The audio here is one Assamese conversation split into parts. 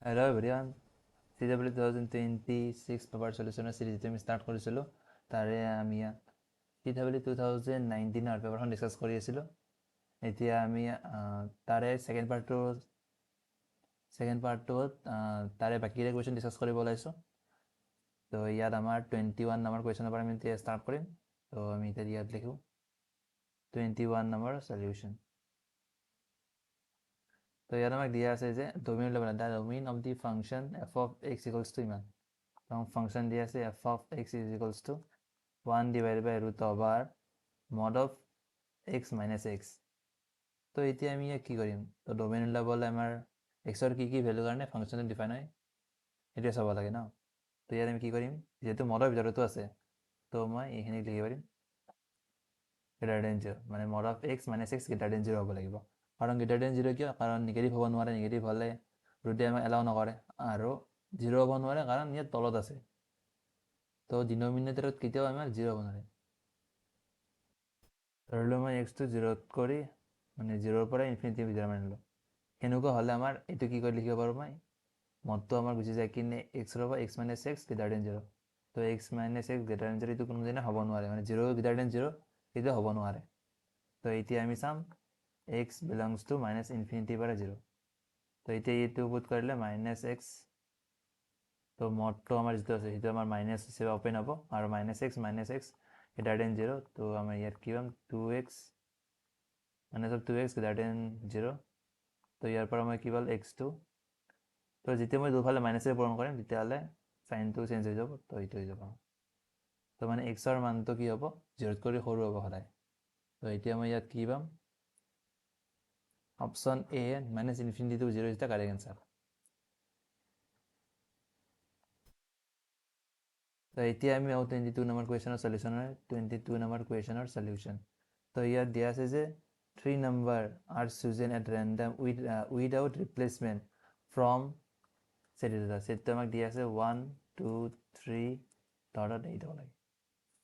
Hello everyone, CW 2026 পেপাৰ চলিউশ্যনৰ চিৰিজ যিটো আমি ষ্টাৰ্ট কৰিছিলোঁ তাৰে আমি CW 2019 পেপাৰখন ডিছকাছ কৰি আছিলোঁ। এতিয়া আমি তাৰে ছেকেণ্ড পাৰ্টটোত তাৰে বাকীৰে কুৱেশ্যন ডিছকাছ কৰিব ওলাইছোঁ। তো ইয়াত আমাৰ 21 নম্বৰ কুৱেশ্যনৰ পৰা আমি এতিয়া ষ্টাৰ্ট কৰিম। তো আমি এতিয়া ইয়াত লিখোঁ 21 নম্বৰ চলিউশ্যন। তো ইয়াত আমাক দিয়া আছে যে ডোমেইন ল'ব the domain of the function F of x equals to ইমান। ফাংচন দিয়া আছে F of x is equals to 1 divided by root over mod of x minus x. তো এতিয়া আমি ইয়াক কি কৰিম? তো ডোমেইন ওলাবলৈ আমাৰ এক্সৰ কি ভেলুৰ কাৰণে ফাংচনটো ডিফাইন হয় সেইটোৱে চাব লাগে ন। তো ইয়াত আমি কি কৰিম, যিহেতু মডৰ ভিতৰতো আছে তো মই এইখিনি লিখিব পাৰিম গ্ৰেটাৰ দেন 0, মানে mod of x minus x greater than 0 হ'ব লাগিব। কাৰণ গ্ৰেটাৰ দেন 0 কিয়? কাৰণ নিগেটিভ হ'ব নোৱাৰে, নিগেটিভ হ'লে ৰুটে আমাক এলাউ নকৰে, আৰু 0 হ'ব নোৱাৰে কাৰণ ইয়াত তলত আছে। তো ডিনমিনেটৰত কেতিয়াও আমাৰ 0 হ'ব নোৱাৰে। ধৰি লওঁ মই এক্সটো 0 কৰি মানে 0ৰ পৰা ইনফিনিটি ভিতৰত মানিলোঁ, সেনেকুৱা হ'লে আমাৰ এইটো কি কৰি লিখিব পাৰোঁ মই, মদটো আমাৰ গুচি যায় কিনে এক্সৰ পৰা x minus x greater than 0। তো x minus x greater than 0 এইটো কোনোদিনে হ'ব নোৱাৰে, মানে 0 গ্ৰেটাৰ দেন 0 এইটো হ'ব নোৱাৰে। তো এতিয়া আমি চাম x বিলংছ টু মাইনাছ ইনফিনিটিৰ পৰা 0। তো এতিয়া এইটো পুট কৰিলে মাইনাছ এক্স, তো মদটো আমাৰ যিটো আছে সেইটো আমাৰ মাইনাছ হিচাপে অপেন হ'ব, আৰু মাইনাছ এক্স গ্ৰেটাৰ দেন 0। তো আমাৰ ইয়াত কি পাম 2x minus of 2x greater than 0। তো ইয়াৰ পৰা মই কি পালোঁ x2। তো যেতিয়া মই দুফালে মাইনাছেৰে পূৰণ কৰিম তেতিয়াহ'লে চাইনটো চেঞ্জ হৈ যাব, তো এইটো হৈ যাব। তো মানে এক্সৰ মানটো কি হ'ব 0 কৰি সৰু হ'ব সদায়। তো এতিয়া মই ইয়াত কি পাম, option A minus infinity two 0 is the correct answer. তো এতিয়া আমি 22 নম্বৰ কুৱেশ্যনৰ চলিউশ্যন। তো ইয়াত দিয়া আছে যে 3 number are chosen at random without replacement from ছেটটো আমাক দিয়া আছে 1 2 3 ডট 8 হ'ব লাগে।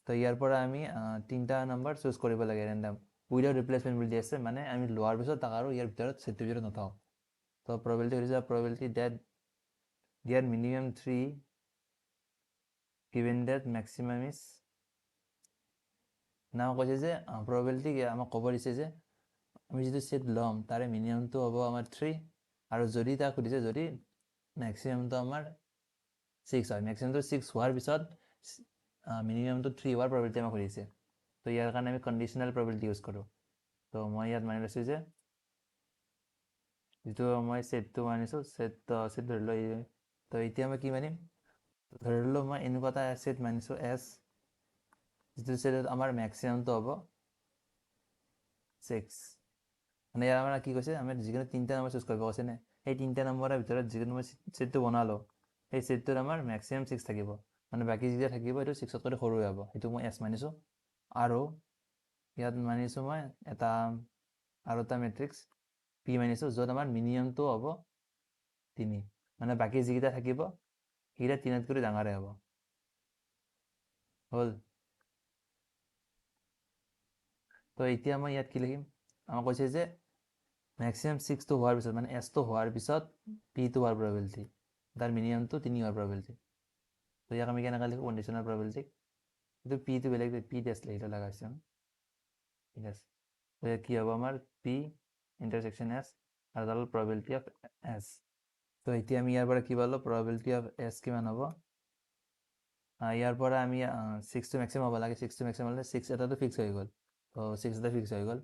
তো ইয়াৰ পৰা আমি 3টা নম্বৰ চুজ কৰিব লাগে ৰেণ্ডম উইদাউট ৰিপ্লেচমেণ্ট বুলি দি আছে, মানে আমি লোৱাৰ পিছত তাক আৰু ইয়াৰ ভিতৰত ছেটটোৰ ভিতৰত নথওঁ। তো probability that their minimum 3 given that maximum is, নাম কৈছে যে probability আমাক ক'ব দিছে যে আমি যিটো ছেট ল'ম তাৰে মিনিমামটো হ'ব আমাৰ 3, আৰু যদি তাক সুধিছে যদি মেক্সিমামটো আমাৰ 6 হয়, মেক্সিমামটো 6 হোৱাৰ পিছত মিনিমামটো 3 হোৱাৰ probability আমাক সুধিছে। তো ইয়াৰ কাৰণে আমি কণ্ডিশ্যনেল probability ইউজ কৰোঁ। তো মই ইয়াত মানি লৈছোঁ যে যিটো মই ছেটটো মানিছোঁ ছেট ধৰি লওঁ। তো এতিয়া মই কি মানিম, ধৰি লওঁ মই এনেকুৱা এটা ছেট মানিছোঁ এছ, যিটো ছেটত আমাৰ মেক্সিমামটো হ'ব 6। মানে ইয়াৰ আমাৰ কি কৈছে, আমি যিকোনো 3টা নম্বৰ চুজ কৰিব কৈছে নে, সেই 3টা নম্বৰৰ ভিতৰত যিকোনো মই ছেটটো বনালোঁ সেই ছেটটোত আমাৰ মেক্সিমাম 6 থাকিব, মানে বাকী যেতিয়া থাকিব সেইটো 6ত কৰি সৰু হৈ যাব, সেইটো মই এছ মানিছোঁ। আৰু ইয়াত মানিছোঁ মই আৰু এটা মেট্ৰিক্স পি মানিছোঁ, য'ত আমাৰ মিনিমামটো হ'ব 3, মানে বাকী যিকেইটা থাকিব সেইকেইটা 3ত কৰি ডাঙৰে হ'ব। হ'ল। তো এতিয়া মই ইয়াত কি লিখিম, আমাক কৈছে যে মেক্সিমাম 6টো হোৱাৰ পিছত, মানে এছটো হোৱাৰ পিছত পিটো হোৱাৰ probability, তাৰ মিনিমামটো 3 হোৱাৰ probability। তো ইয়াক আমি কেনেকৈ লিখোঁ কণ্ডিশ্যনেল probability, কিন্তু পিটো বেলেগ পি টেষ্ট লিখিব লগা হৈছে, ঠিক আছে। তো ইয়াত কি হ'ব আমাৰ পি ইণ্টাৰছেকশ্যন এছ, আৰু তাৰ probability অফ এছ। তো এতিয়া আমি ইয়াৰ পৰা কি পালোঁ, probability অফ এছ কিমান হ'ব, ইয়াৰ পৰা আমি 6টো মেক্সিমাম হ'ব লাগে, 6টো মেক্সিমাম হ'লে 6 এটাটো ফিক্স হৈ গ'ল, তো 6 এটা ফিক্স হৈ গ'ল।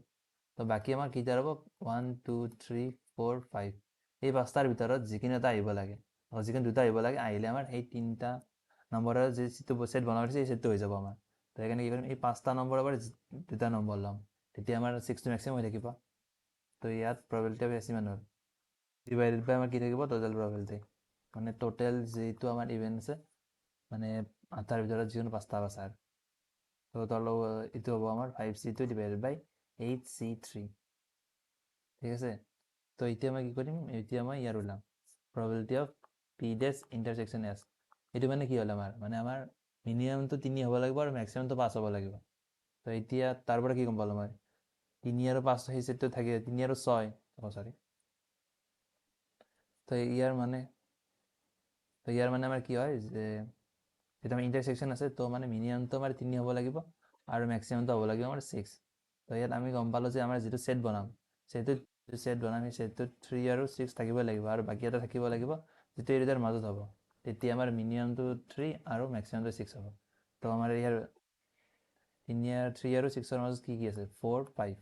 তো বাকী আমাৰ কেইটা হ'ব 1 2 3 4 5, এই 5টাৰ ভিতৰত যিকোনো এটা আহিব লাগে, যিকোনো 2টা আহিব লাগে, আহিলে আমাৰ সেই 3টা নম্বৰৰ যিটো ছেট বনাব দিছে সেই ছেটটো হৈ যাব আমাৰ। তো সেইকাৰণে কি কৰিম, এই 5টা নম্বৰৰ পৰা 2টা নম্বৰ ল'ম, তেতিয়া আমাৰ 6টো মেক্সিমাম হৈ থাকিব। তো ইয়াত probability অফ এছ ইমান হ'ল, ডিভাইডেড বাই আমাৰ কি থাকিব টোটেল probability, মানে টোটেল যিটো আমাৰ ইভেণ্ট আছে, মানে 8টাৰ ভিতৰত যিকোনো 5টা বাছাৰ। তো এইটো হ'ব আমাৰ 5c2 ডিভাইডেড বাই 8c3, ঠিক আছে। তো এতিয়া মই কি কৰিম, এতিয়া মই ইয়াৰ ওলাম probability of P dash intersection S. এইটো মানে কি হ'ল আমাৰ, মানে আমাৰ মিনিমামটো 3 হ'ব লাগিব আৰু মেক্সিমামটো 5 হ'ব লাগিব। তো এতিয়া তাৰ পৰা কি গম পালোঁ মই, 3 আৰু 5 সেই ছেটটো থাকে, 3 আৰু 6 চৰি। তো ইয়াৰ মানে তো ইয়াৰ মানে আমাৰ কি হয় যে যেতিয়া আমাৰ ইণ্টাৰছেকশ্যন আছে তো মানে মিনিমামটো আমাৰ 3 হ'ব লাগিব আৰু মেক্সিমামটো হ'ব লাগিব আমাৰ 6। তো ইয়াত আমি গম পালোঁ যে আমাৰ যিটো ছেট বনাম সেই ছেটটোত 3 আৰু 6 থাকিবই লাগিব আৰু বাকী এটা থাকিব লাগিব যিটো এই দুটাৰ মাজত হ'ব। তেতিয়া আমাৰ মিনিমামটো 3 আৰু মেক্সিমামটো 6 হ'ব। তো আমাৰ ইয়াৰ 3 আৰু 6ৰ মাজত কি আছে 4 5।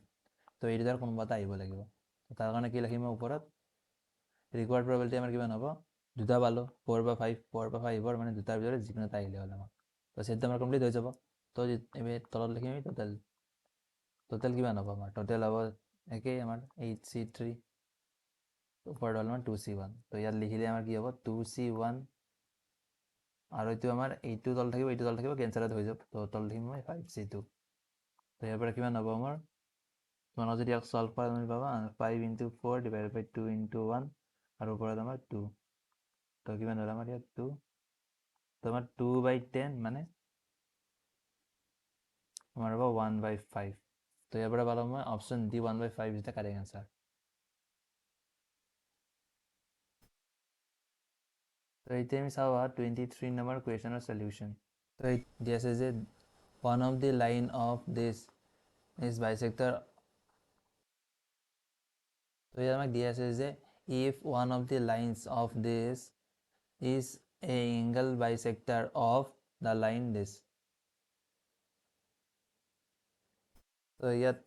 তো এই দুটাৰ কোনোবা এটা আহিব লাগিব। তাৰ কাৰণে কি লিখিম ওপৰত ৰিকোৱাৰ্ড প্ৰবেবিলিটি আমাৰ কিমান হ'ব 2টা পালোঁ 4 বা 5 মানে 2টাৰ ভিতৰত যিকোনো এটা আহিলে হ'ল আমাৰ। তো ছেটটো আমাৰ কমপ্লিট হৈ যাব। তো এবাৰ তলত লিখিম টোটেল কিমান হ'ব আমাৰ টোটেল হ'ব একেই আমাৰ 8C3 ওপৰত হ'ল আমাৰ 2C1। তো ইয়াত লিখিলে আমাৰ কি হ'ব 2C1 আৰু এইটো আমাৰ এইটো তল থাকিব কেঞ্চেলত হৈ যাব। তো তল লিখিম মই 5C2। তো ইয়াৰ পৰা কিমান হ'ব আমাৰ তোমালোকে যদি ইয়াক সলভ কৰা তুমি পাবা 5 × 4 / 2 × 1 আৰু ওপৰত আমাৰ 2। তো কিমান হ'ল আমাৰ ইয়াত 2। তো আমাৰ 2/10 মানে আমাৰ হ'ব 1/5। তো ইয়াৰ পৰা পালোঁ মই option D 1/5 is the correct answer. তো এতিয়া আমি চাওঁ 23 নম্বৰ কুৱেশ্যনৰ সলিউশ্যন। তো দিয়া আছে যে one of the line of this is bisector। তো ইয়াত আমাক দিয়া আছে যে if one of the lines of this is a angle bisector of the line this। তো ইয়াত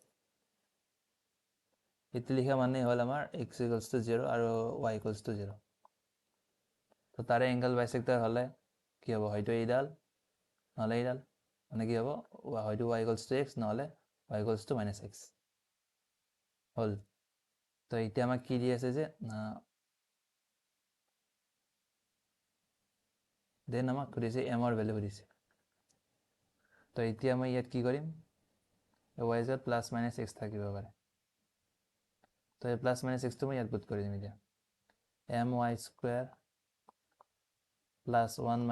এইটো লিখা মানে হ'ল আমাৰ x = 0 আৰু y = 0। তো তাৰে এংগল বাইচেক্টৰ হ'লে কি হ'ব হয়তো এইডাল নহ'লে এইডাল মানে কি হ'ব হয়তো y = x নহ'লে y = -x হ'ল। তো এতিয়া আমাক কি দি আছে যে দেন আমাক সুধিছে এমৰ ভেলু সুধিছে। তো এতিয়া মই ইয়াত কি কৰিম y জ +-x থাকিব পাৰে। তো এই +-xটো মই ইয়াত পুট কৰি দিম এতিয়া my² + 1 -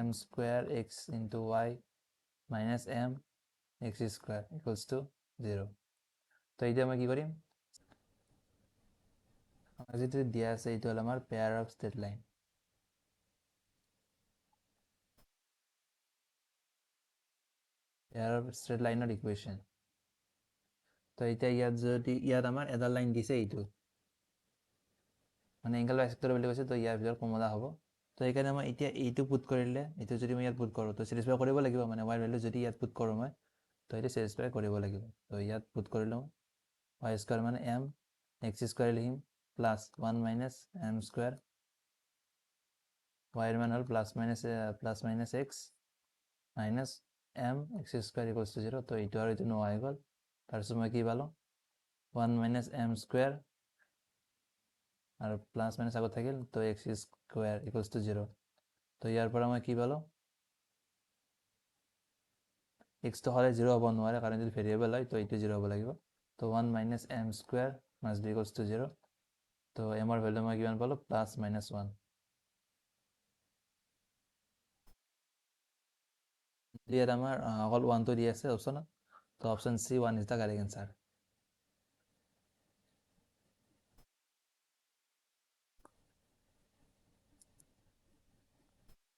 m² x × y - m x² = 0। তো এতিয়া মই কি কৰিম আমাৰ যিটো দিয়া আছে এইটো হ'ল আমাৰ pair of straight line. Pair of straight লাইনৰ ইকুৱেশ্যন। তো এতিয়া ইয়াত আমাৰ এডাল লাইন দিছে এইটো মানে এংগল বাইচেক্টৰ বুলি কৈছে। তো ইয়াৰ ভিতৰত কোনোবা হ'ব। তো সেইকাৰণে মই এতিয়া এইটো পুট কৰিলে এইটো যদি মই ইয়াত পুট কৰোঁ তো ছেটিছফাই কৰিব লাগিব মানে y ভেলু যদি ইয়াত পুট কৰোঁ মই তো এইটো ছেটিছফাই কৰিব লাগিব। তো ইয়াত পুট কৰি লওঁ y² মানে m x² লিখিম +1 - m²। y ৰ মান হ'ল +-x - m x² = 0। তো এইটো আৰু এইটো নোহোৱা হৈ গ'ল। তাৰপিছত মই কি পালোঁ 1 - m² আৰু +- আগত থাকিল তো x² = 0। তো ইয়াৰ পৰা মই কি পালোঁ x তো হ'লে 0 হ'ব নোৱাৰে কাৰণ এইটো ভেৰিয়েবল হয়। তো এইটো 0 হ'ব লাগিব। তো 1 - m² must be equals to 0। তো এমৰ ভেলু মই কিমান পালোঁ +-1। ইয়াত আমাৰ অকল 1টো দি আছে অপশ্যনত। তো option C 1 is the correct answer.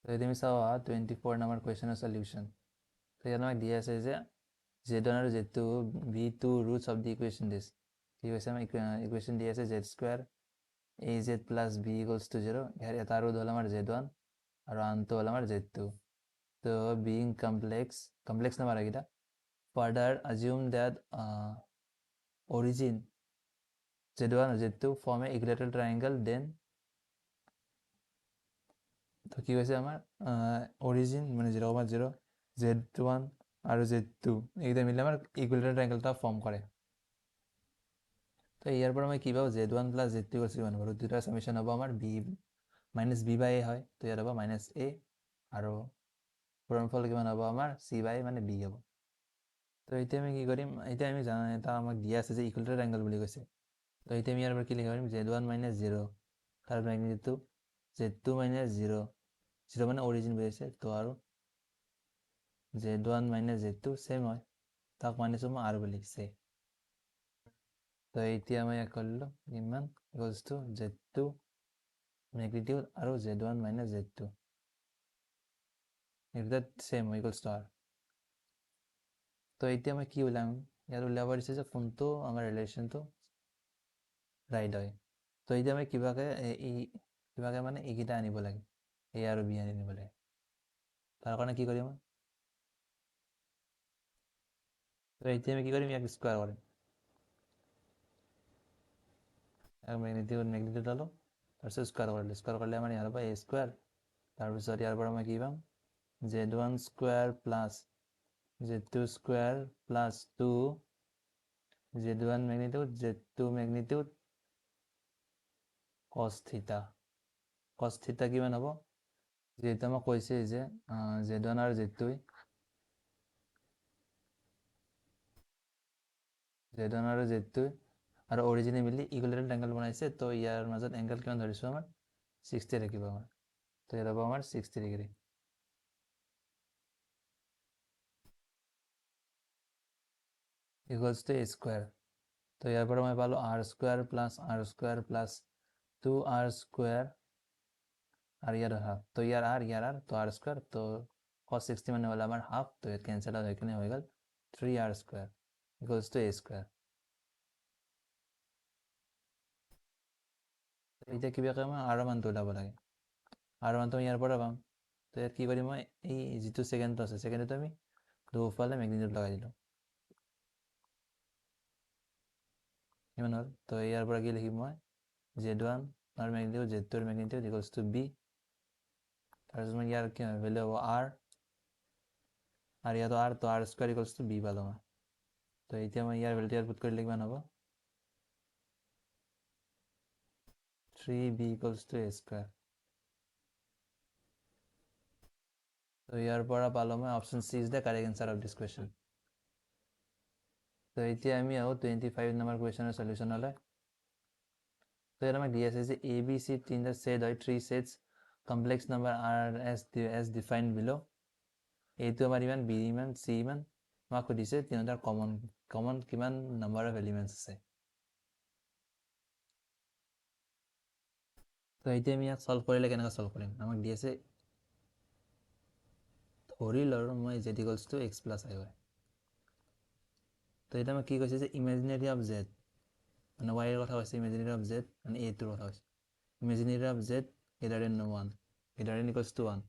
তো এতিয়া আমি চাওঁ 24 নম্বৰ কুৱেশ্যনৰ সলিউশ্যন। তো ইয়াত আমাক দিয়া আছে যে z1 আৰু z2 be two roots of the equation this। কি কৈছে আমাৰ ইকুৱেশ্যন দি আছে z² az + b = 0। ইয়াৰ এটা ৰুট হ'ল আমাৰ z1 আৰু আনটো হ'ল আমাৰ z2। তো being complex নাম্বাৰ এইকেইটা further assume that origin z1 আৰু z2 form a equilateral triangle then। তো কি কৈছে আমাৰ অৰিজিন মানে 0,0 z1 আৰু z2 এইকেইটা মিলি আমাৰ ইকুৱেলেটাৰ ট্ৰায়াংগল এটা ফৰ্ম কৰে। তো ইয়াৰ পৰা মই কি পাওঁ z1 + z2 = কিমান হ'ব দুটা সামেশ্যন হ'ব আমাৰ b - b/a হয়। তো ইয়াত হ'ব -a আৰু পূৰণফল কিমান হ'ব আমাৰ c/a মানে b হ'ব। তো এতিয়া আমি কি কৰিম এতিয়া আমি জানো এটা আমাক দিয়া আছে যে ইকুৱেলেটাৰ ট্ৰায়াংগল বুলি কৈছে। তো এতিয়া আমি ইয়াৰ পৰা কি লিখিব পাৰিম z1 - 0 তাৰ মেগনিটিউডটো z2 - 0 0 মানে অৰিজিন বুজাইছে। তো আৰু z1 - z2 ছেম হয় তাক মানিছোঁ মই r বুলি লিখিছে। তো এতিয়া মই ইয়াক কৰিলোঁ ইমান = z2 মেগনিটিউড আৰু z1 মাইনাছ z2 এইটো চেম ইকুৱেলছ টু r। তো এতিয়া মই কি ওলাম, ইয়াত উলিয়াব দিছে যে কোনটো আমাৰ ৰিলেশ্যনটো ৰাইট হয়। তো এতিয়া মই কিবাকে মানে এইকেইটা আনিব লাগে, a আৰু b আনিব লাগে। তাৰ কাৰণে কি কৰিম, তো এতিয়া আমি কি কৰিম, ইয়াক স্কুৱাৰ কৰিম। মেগনিটিউড ল'লোঁ, তাৰপিছত স্কুৱাৰ কৰিলে আমাৰ ইয়াৰ পৰা a স্কুৱাৰ, তাৰপিছত ইয়াৰ পৰা মই কি পাম z1 square plus z2 square plus 2 z1 magnitude z2 magnitude cos থিটা। cos থিটা কিমান হ'ব, যিহেতু আমাক কৈছে যে z1 আৰু z2 আৰু অৰিজিনে মিলি ইকুৱেলেণ্ট এংগল বনাইছে। তো ইয়াৰ মাজত এংগল কিমান ধৰিছোঁ আমাৰ 60 থাকিব আমাৰ। তো ইয়াত হ'ব আমাৰ 60 degree. Equals to a square. তো ইয়াৰ পৰা মই পালোঁ r square plus 2r square আৰু ইয়াৰ হাফ। তো ইয়াৰ r তো r স্কুৱাৰ, তো cos 60 মানে হ'ল আমাৰ হাফ। তো ইয়াত কেঞ্চেল আউট হৈ কিনে হৈ গ'ল 3r square equals to a square. এতিয়া কিবাকে মই r মানটো ওলাব লাগে, r মানটো আমি ইয়াৰ পৰা পাম। তো ইয়াত কি কৰিম, মই এই যিটো ছেকেণ্ডটো আছে ছেকেণ্ডটো আমি দুফালে মেগনিটিউড লগাই দিলোঁ, কিমান হ'ল। তো ইয়াৰ পৰা কি লিখিম মই, z1 আৰু মেগনিটিউড z2 ৰ মেগনিটিউড ইকুৱেলছ টু b। তাৰপিছত মই ইয়াৰ কি ভেলু হ'ব r, আৰু ইয়াতো r, তো r square equals to b পালোঁ মই। তো এতিয়া মই ইয়াৰ ভেলুটো ইয়াত পুট কৰিলে কিমান হ'ব, 3b equals to a square. তো ইয়াৰ পৰা পালোঁ মই option C is the correct answer of this question. তো এতিয়া আমি আহোঁ 25 নম্বৰ কুৱেশ্যনৰ চলিউশ্যনলৈ। তো ইয়াত আমাক দি আছে যে এ বি চি তিনিটা ছেট হয়, 3 sets, complex number are as define below'. এইটো আমাৰ ইমান, বি ইমান, চি ইমান। আমাক সুধিছে তিনিটাৰ কমন কিমান নাম্বাৰ অফ এলিমেণ্টছ আছে। তো এতিয়া আমি ইয়াক চল্ভ কৰিলে কেনেকৈ চল্ভ কৰিম, আমাক দি আছে ধৰি লওঁ মই z equals two x plus i হয়। তো এতিয়া আমাক কি কৈছে যে ইমেজিনেৰী অফ z, মানে ৱাইৰ কথা কৈছে, ইমেজিনেৰী অফ z মানে এটোৰ কথা কৈছে, imaginary of z greater than 1, greater than equals to 1।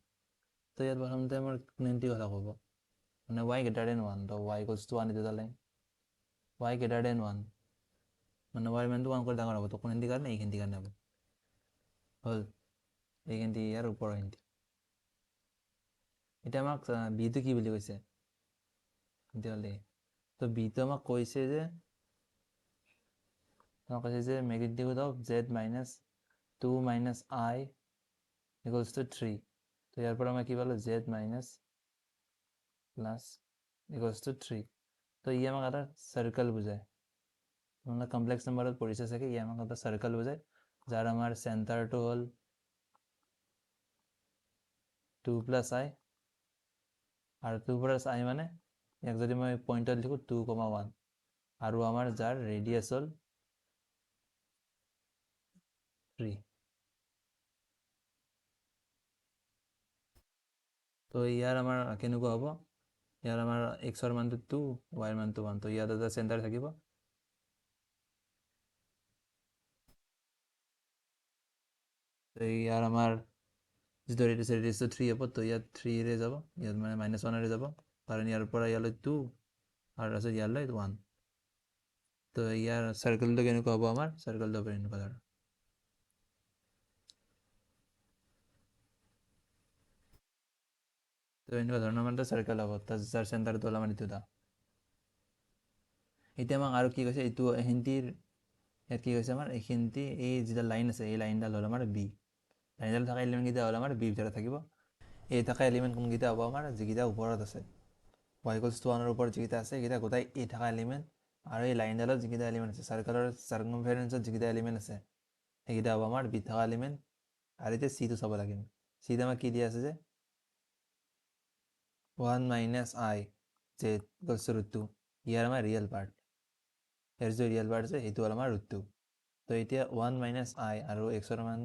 তো ইয়াত প্ৰথমতে আমাৰ কোনটো কথা ক'ব, মানে y গ্ৰেটাৰ দেন 1, তো y ইকুৱেলছ টু 1 এইটো ওলালে, y গ্ৰেটাৰ দেন 1 মানে y মানটো 1 কৰি ডাঙৰ হ'ব। তো কোনখিনিৰ কাৰণে, এইখিনিৰ কাৰণে হ'ব, হ'ল এইখিনিতে ইয়াৰ ওপৰৰ খিনিতে। এতিয়া আমাক বিটো কি বুলি কৈছে, তেতিয়াহ'লে তো বিটো আমাক কৈছে যে magnitude of z minus 2 minus i equals to 3। তো ইয়াৰ পৰা মই কি পালোঁ, z minus plus equals to 3। তো ই আমাক এটা চাৰ্কেল বুজায়, মানে কমপ্লেক্স নাম্বাৰত পঢ়িছে চাগে, ই আমাক এটা চাৰ্কেল বুজায় যাৰ আমাৰ চেণ্টাৰটো হ'ল 2 প্লাছ i, আৰু 2 প্লাছ i মানে ইয়াক যদি মই পইণ্টত লিখোঁ 2,1, আৰু আমাৰ যাৰ ৰেডিয়াছ হ'ল 3। তো ইয়াৰ আমাৰ কেনেকুৱা হ'ব, ইয়াৰ আমাৰ এক্সৰ মানটো 2, ৱাইৰ মানটো 1। তো ইয়াত এটা চেণ্টাৰ থাকিব, তো ইয়াৰ আমাৰ যিটো ৰেডিয়াছটো 3 হ'ব। তো ইয়াত 3ৰে যাব, ইয়াত মানে -1ৰে যাব, কাৰণ ইয়াৰ পৰা ইয়ালৈ 2 আৰু তাৰপিছত ইয়ালৈ 1। তো ইয়াৰ চাৰ্কেলটো কেনেকুৱা হ'ব, আমাৰ চাৰ্কেলটো হ'ব এনেকুৱা ধৰণৰ। তো এনেকুৱা ধৰণৰ মানে চাৰ্কেল হ'ব, যাৰ চেণ্টাৰটো হ'ল আমাৰ এইটো এটা। এতিয়া আমাক আৰু কি কৈছে, এইটো এইখিনিৰ ইয়াত কি কৈছে আমাৰ, এইখিনিতে এই যিটা লাইন আছে, এই লাইনডাল হ'ল আমাৰ বি। লাইনডাল থকা এলিমেণ্টকেইটা হ'ল আমাৰ বি ভিতৰত থাকিব। এই থকা এলিমেণ্ট কোনকেইটা হ'ব, আমাৰ যিকেইটা ওপৰত আছে, y ইকুৱেলছ টু 1ৰ ওপৰত যিকেইটা আছে সেইকেইটা গোটাই এই থকা এলিমেণ্ট, আৰু এই লাইনডালত যিকেইটা এলিমেণ্ট আছে, চাৰ্কেলৰ চাৰ্কামফাৰেন্সত যিকেইটা এলিমেণ্ট আছে সেইকেইটা হ'ব আমাৰ বি থকা এলিমেণ্ট। আৰু এতিয়া চিটো চাব লাগিব, চিত আমাক কি দিয়া আছে যে 1 minus i z equals two √2, ইয়াৰ আমাৰ ৰিয়েল পাৰ্ট, ইয়াৰ যিটো ৰিয়েল পাৰ্ট আছে সেইটো হ'ল আমাৰ √2। তো এতিয়া 1 মাইনাছ i আৰু এক্সৰ মান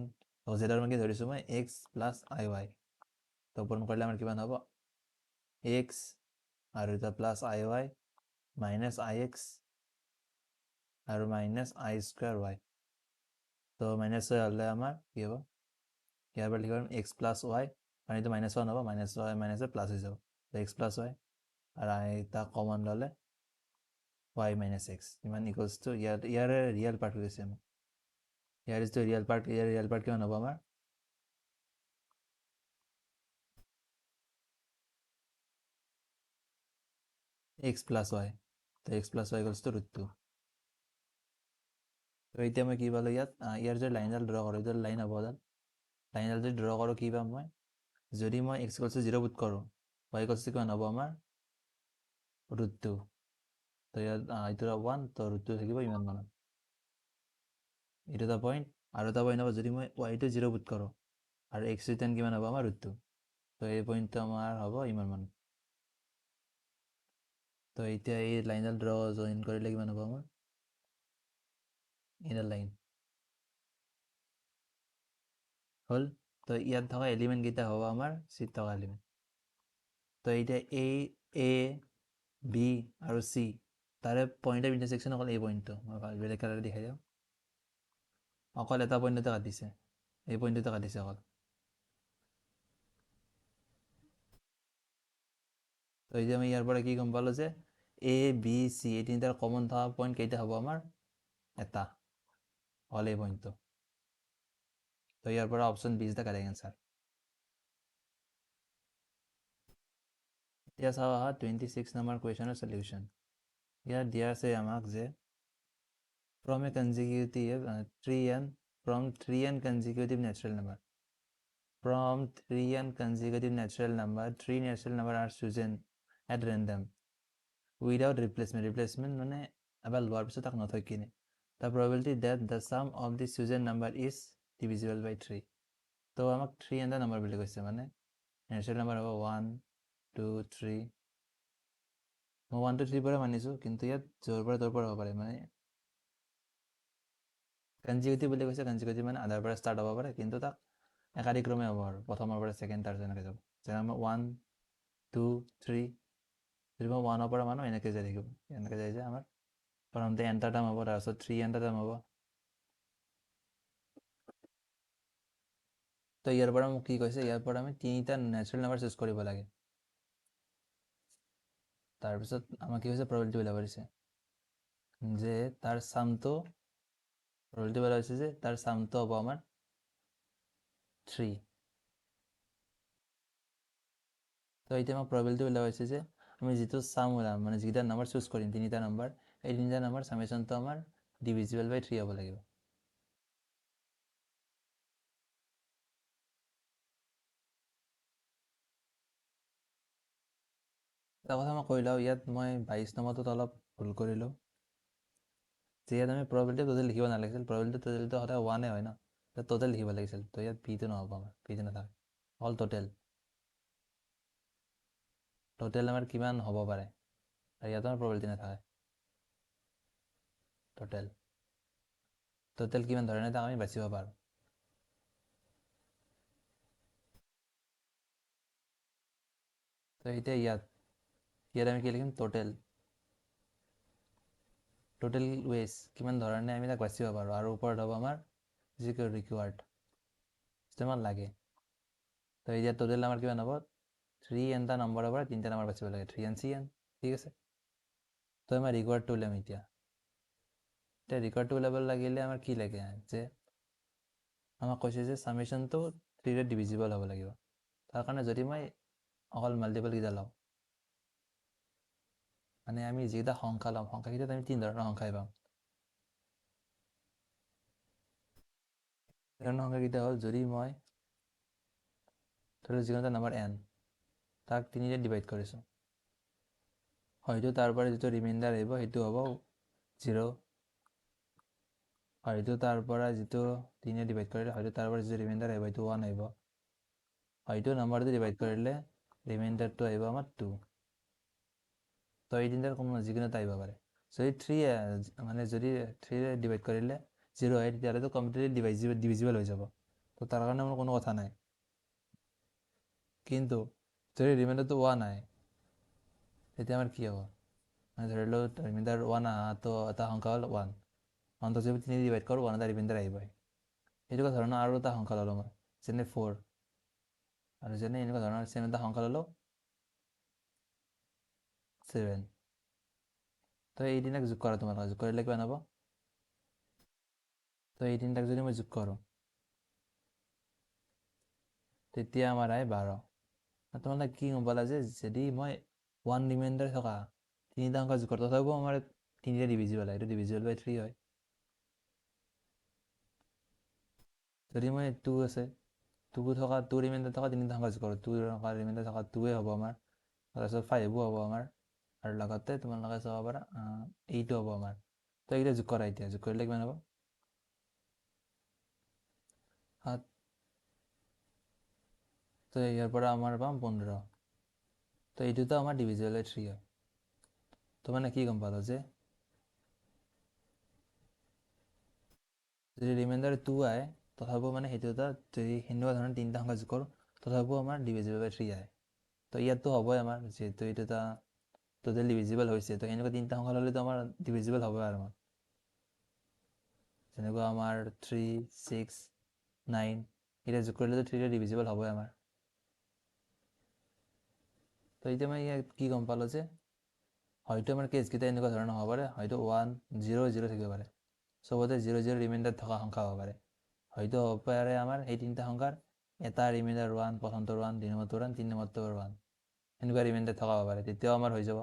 তো জেডৰ মান কি ধৰিছোঁ মই এক্স প্লাছ আই ৱাই, তো পূৰণ কৰিলে আমাৰ কিমান হ'ব এক্স আৰু এটা plus I Y minus I x আৰু মাইনাছ আই স্কুৱেৰ ৱাই। তো মাইনাছ ৱাই হ'লে আমাৰ কি হ'ব ইয়াৰ পৰা লিখিব এক্স প্লাছ ৱাই, কাৰণ এইটো মাইনাছ ওৱান হ'ব, মাইনাছ ৱাই মাইনাছ প্লাছ হৈ যাব, তো এক্স প্লাছ ৱাই আৰু এটা কমন ল'লে ৱাই মাইনাছ এক্স ইমান ইকুৱেলছ টু ইয়াৰে ৰিয়েল পাৰ্ট হৈ গৈছে আমাৰ, ইয়াৰ যিটো ৰিয়েল পাৰ্ট, ইয়াৰ ৰিয়েল পাৰ্ট কিমান হ'ব আমাৰ এক্স প্লাছ ৱাই, তো x plus Y equals to √2। তো এতিয়া মই কি পালোঁ ইয়াত, ইয়াৰ যদি লাইনডাল ড্ৰ কৰোঁ, এইটো লাইন হ'ব লাইনডাল যদি ড্ৰ কৰোঁ কি পাম মই, যদি মই এক্স ইকুৱেলছ টু 0 পুট কৰোঁ ৱাই ইকুৱেলছ টু কিমান হ'ব আমাৰ √2, তো ইয়াত এইটো 1, তো √2 থাকিব ইমান মানত, এইটো এটা পইণ্ট। আৰু এটা পইণ্ট হ'ব যদি মই ৱাইটো 0 পুট কৰোঁ আৰু এক্স ৰিটাৰ্ণ কিমান হ'ব আমাৰ √2, তো এই পইণ্টটো আমাৰ হ'ব ইমান মান। তো এতিয়া এই লাইনডাল ড্ৰ জইন কৰিলে কিমান হ'ব আমাৰ এইডাল লাইন হ'ল। তো ইয়াত থকা এলিমেণ্ট কেইটা হ'ব আমাৰ চিত থকা এলিমেণ্ট। তো এতিয়া এ বি আৰু চি তাৰে পইণ্ট অফ ইণ্টাৰছেকশ্যন অকল এই পইণ্টটো, মই বেলেগ কালাৰে দেখাই দিওঁ, অকল এটা পইণ্টতে কাটিছে, এই পইণ্টতে কাটিছে অকল। তো এতিয়া আমি ইয়াৰ পৰা কি গম পালোঁ যে এ বি চি এই তিনিটাৰ কমন থকা পইণ্ট কেইটা হ'ব আমাৰ এটা, অকল এই পইণ্টটো। তো ইয়াৰ পৰা option B is the correct answer. এতিয়া চাওঁ আহা 26 নম্বৰ কুৱেশ্যনৰ সলিউশ্যন। ইয়াত দিয়া আছে আমাক যে from a consecutive 3n consecutive natural number, from 3n consecutive natural number 3 natural number are chosen at random without replacement মানে এবাৰ লোৱাৰ পিছত তাক নথয় কিনে, the probability that the sum of the chosen number is divisible by 3। তো আমাক 3 এটা নাম্বাৰ বুলি কৈছে, মানে নেচাৰেল নাম্বাৰ হ'ব 1 2 3, মই 1 2 3 পৰা মানিছোঁ, কিন্তু ইয়াত য'ৰ পৰা তোৰ পৰা হ'ব পাৰে, মানে কনজিকিউটিভ বুলি কৈছে, কনজিকিউটিভ মানে আধাৰ পৰা ষ্টাৰ্ট হ'ব পাৰে, কিন্তু তাক একাধিক্ৰমে হ'ব আৰু প্ৰথমৰ পৰা ছেকেণ্ড থাৰ্ড এনেকৈ যাব, যেনে মই 1 2 3, যদি মই 1ৰ পৰা মানো এনেকৈ যাই থাকিব, এনেকৈ যাই যে আমাৰ প্ৰথমতে এন এটা টাৰ্ম হ'ব, তাৰপিছত 3 এন এটা টাৰ্ম হ'ব। তো ইয়াৰ পৰা মোক কি কৈছে, ইয়াৰ পৰা আমি 3টা নেচাৰেল নাম্বাৰ চুজ কৰিব লাগে, তাৰপিছত আমাক কি হৈছে প্ৰবেবিলিটি ওলাব দিছে যে তাৰ চামটো, প্ৰবেবিলিটি ওলাব দিছে যে তাৰ চামটো হ'ব আমাৰ 3। তো এতিয়া আমাক প্ৰবেবিলিটি ওলাব দিছে যে আমি যিটো চাম ওলাম, মানে যিকেইটা নাম্বাৰ চুজ কৰিম 3টা নাম্বাৰ, এই 3টা নাম্বাৰ চামেশ্যনটো আমাৰ ডিভিজিবল বাই 3 হ'ব লাগিব। এটা কথা মই কৈ লওঁ, ইয়াত মই 22 নম্বৰটোত অলপ ভুল কৰিলোঁ, যে ইয়াত আমি প্ৰবেবিলিটি টোটেল লিখিব নালাগিছিল, প্ৰবেবিলিটি টোটেলটো সদায় 1 হয় ন, টোটেল লিখিব লাগিছিল, তো ইয়াত পিটো নহ'ব, আমাৰ পিটো নাথাকে, অল টোটেল আমাৰ কিমান হ'ব পাৰে, আৰু ইয়াত আমাৰ প্ৰবেবিলিটি নাথাকে, টোটেল কিমান ধৰণে তাক আমি বাচিব পাৰোঁ। তো এতিয়া ইয়াত আমি কি লিখিম, টোটেল ৱেজ কিমান ধৰণে আমি তাক বাচিব পাৰোঁ, আৰু ওপৰত হ'ব আমাৰ যিটো ৰিকুৱাৰ্ড, যিটো আমাৰ লাগে। তো এতিয়া টোটেল আমাৰ কিমান হ'ব, 3 এটা নম্বৰৰ পৰা 3টা নম্বৰ বাচিব লাগে, 3 এন CN, ঠিক আছে। তো আমাৰ ৰিকুৱাৰ্ডটো ওলাম এতিয়া ৰিকুৱাৰ্ডটো ওলাব লাগিলে আমাৰ কি লাগে, যে আমাক কৈছে যে চামেশ্যনটো 3ৰে ডিভিজিবল হ'ব লাগিব, তাৰ কাৰণে যদি মই অকল মাল্টিপলকেইটা লওঁ, মানে আমি যিকেইটা সংখ্যা ল'ম, সংখ্যাকেইটাত আমি 3 ধৰণৰ সংখ্যাই পাম। ধৰণৰ সংখ্যাকেইটা হ'ল, যদি মই ধৰি লওক যিকোনো এটা নাম্বাৰ n, তাক 3ৰে ডিভাইড কৰিছোঁ, হয়তো তাৰ পৰা যিটো ৰিমাইণ্ডাৰ আহিব সেইটো হ'ব 0, হয়তো তাৰ পৰা যিটো 3ৰে ডিভাইড কৰিলে হয়তো তাৰ পৰা যিটো ৰিমাইণ্ডাৰ আহিব সেইটো 1 আহিব, হয়তো নাম্বাৰটো ডিভাইড কৰিলে ৰিমাইণ্ডাৰটো আহিব আমাৰ 2। তো এই তিনিটাৰ কোনো যিকোনো এটা আহিব পাৰে। যদি 3 মানে যদি 3ৰে ডিভাইড কৰিলে 0 হয়, তেতিয়াহ'লেতো কমপ্লিটলি ডিভিজিবল হৈ যাব, তো তাৰ কাৰণে মোৰ কোনো কথা নাই। কিন্তু যদি ৰিমাইণ্ডাৰটো 1 আহে তেতিয়া আমাৰ কি হ'ব? মানে ধৰি লওঁ ৰিমাইণ্ডাৰ 1 আহাটো এটা সংখ্যা হ'ল 1, 1টো যদি 3 ডিভাইড কৰোঁ 1 এটা ৰিমাইণ্ডাৰ আহিবই। এনেকুৱা ধৰণৰ আৰু এটা সংখ্যা ল'লোঁ মই, যেনে 4, আৰু যেনে এনেকুৱা ধৰণৰ চেম এটা সংখ্যা ল'লোঁ 7। তো এই তিনিটাক যোগ কৰা, তোমালোকে যোগ কৰিলে কিমান হ'ব? তো এই তিনিটাক যদি মই যোগ কৰোঁ তেতিয়া আমাৰ আহে 12। তোমালোকে কি গম পালা যে যদি মই 1 ৰিমাইণ্ডাৰ থকা তিনিটা সংখ্যা যোগ কৰোঁ তথাপিও আমাৰ তিনিটা ডিভিজিবল হয়, এইটো ডিভিজিবল বাই 3 হয়। যদি মই 2 আছে 2 ৰিমাইণ্ডাৰ থকা তিনিটা সংখ্যা যোগ কৰোঁ, 2 ৰিমাইণ্ডাৰ থকা 2 হ'ব আমাৰ, তাৰপিছত 5 হ'ব আমাৰ, আৰু লগতে তোমালোকে চাব পাৰা 8 হ'ব আমাৰ। তো এইকেইটা যোগ কৰা, এতিয়া যোগ কৰিলে কিমান হ'ব? 7। তো ইয়াৰ পৰা আমাৰ পাম 15। তো এইটোতো আমাৰ ডিভিজিবল বাই 3 হয়। তো মানে কি গম পালোঁ যে যদি ৰিমাইণ্ডাৰ 2 আহে তথাপিও মানে সেইটো এটা যদি সেনেকুৱা ধৰণৰ তিনিটা সংখ্যা যোগ কৰোঁ তথাপিও আমাৰ ডিভিজিবল বাই 3 আহে। তো ইয়াততো হ'বই আমাৰ, যিহেতু এইটো এটা টোটেল ডিভিজিবল হৈছে, তো এনেকুৱা তিনিটা সংখ্যা ল'লেতো আমাৰ ডিভিজিবল হ'বই আৰু আমাৰ, যেনেকুৱা আমাৰ 3, 6, 9 এতিয়া যোগ কৰিলেতো 3 ডিভিজিবল হ'বই আমাৰ। তো এতিয়া মই ইয়াত কি গম পালোঁ যে হয়তো আমাৰ কেছকেইটা এনেকুৱা ধৰণৰ হ'ব পাৰে, হয়তো 1, 0, 0 থাকিব পাৰে, চবতে 0, 0 ৰিমাইণ্ডাৰ থকা সংখ্যা হ'ব পাৰে, হয়তো হ'ব পাৰে আমাৰ এই তিনিটা সংখ্যাৰ এটা ৰিমাইণ্ডাৰ 1, প্ৰথমটো 1, দুই নম্বৰটো 1, তিনি নম্বৰটো 1, এনেকুৱা ৰিমাইণ্ডাৰ থকা হ'ব পাৰে, তেতিয়াও আমাৰ হৈ যাব।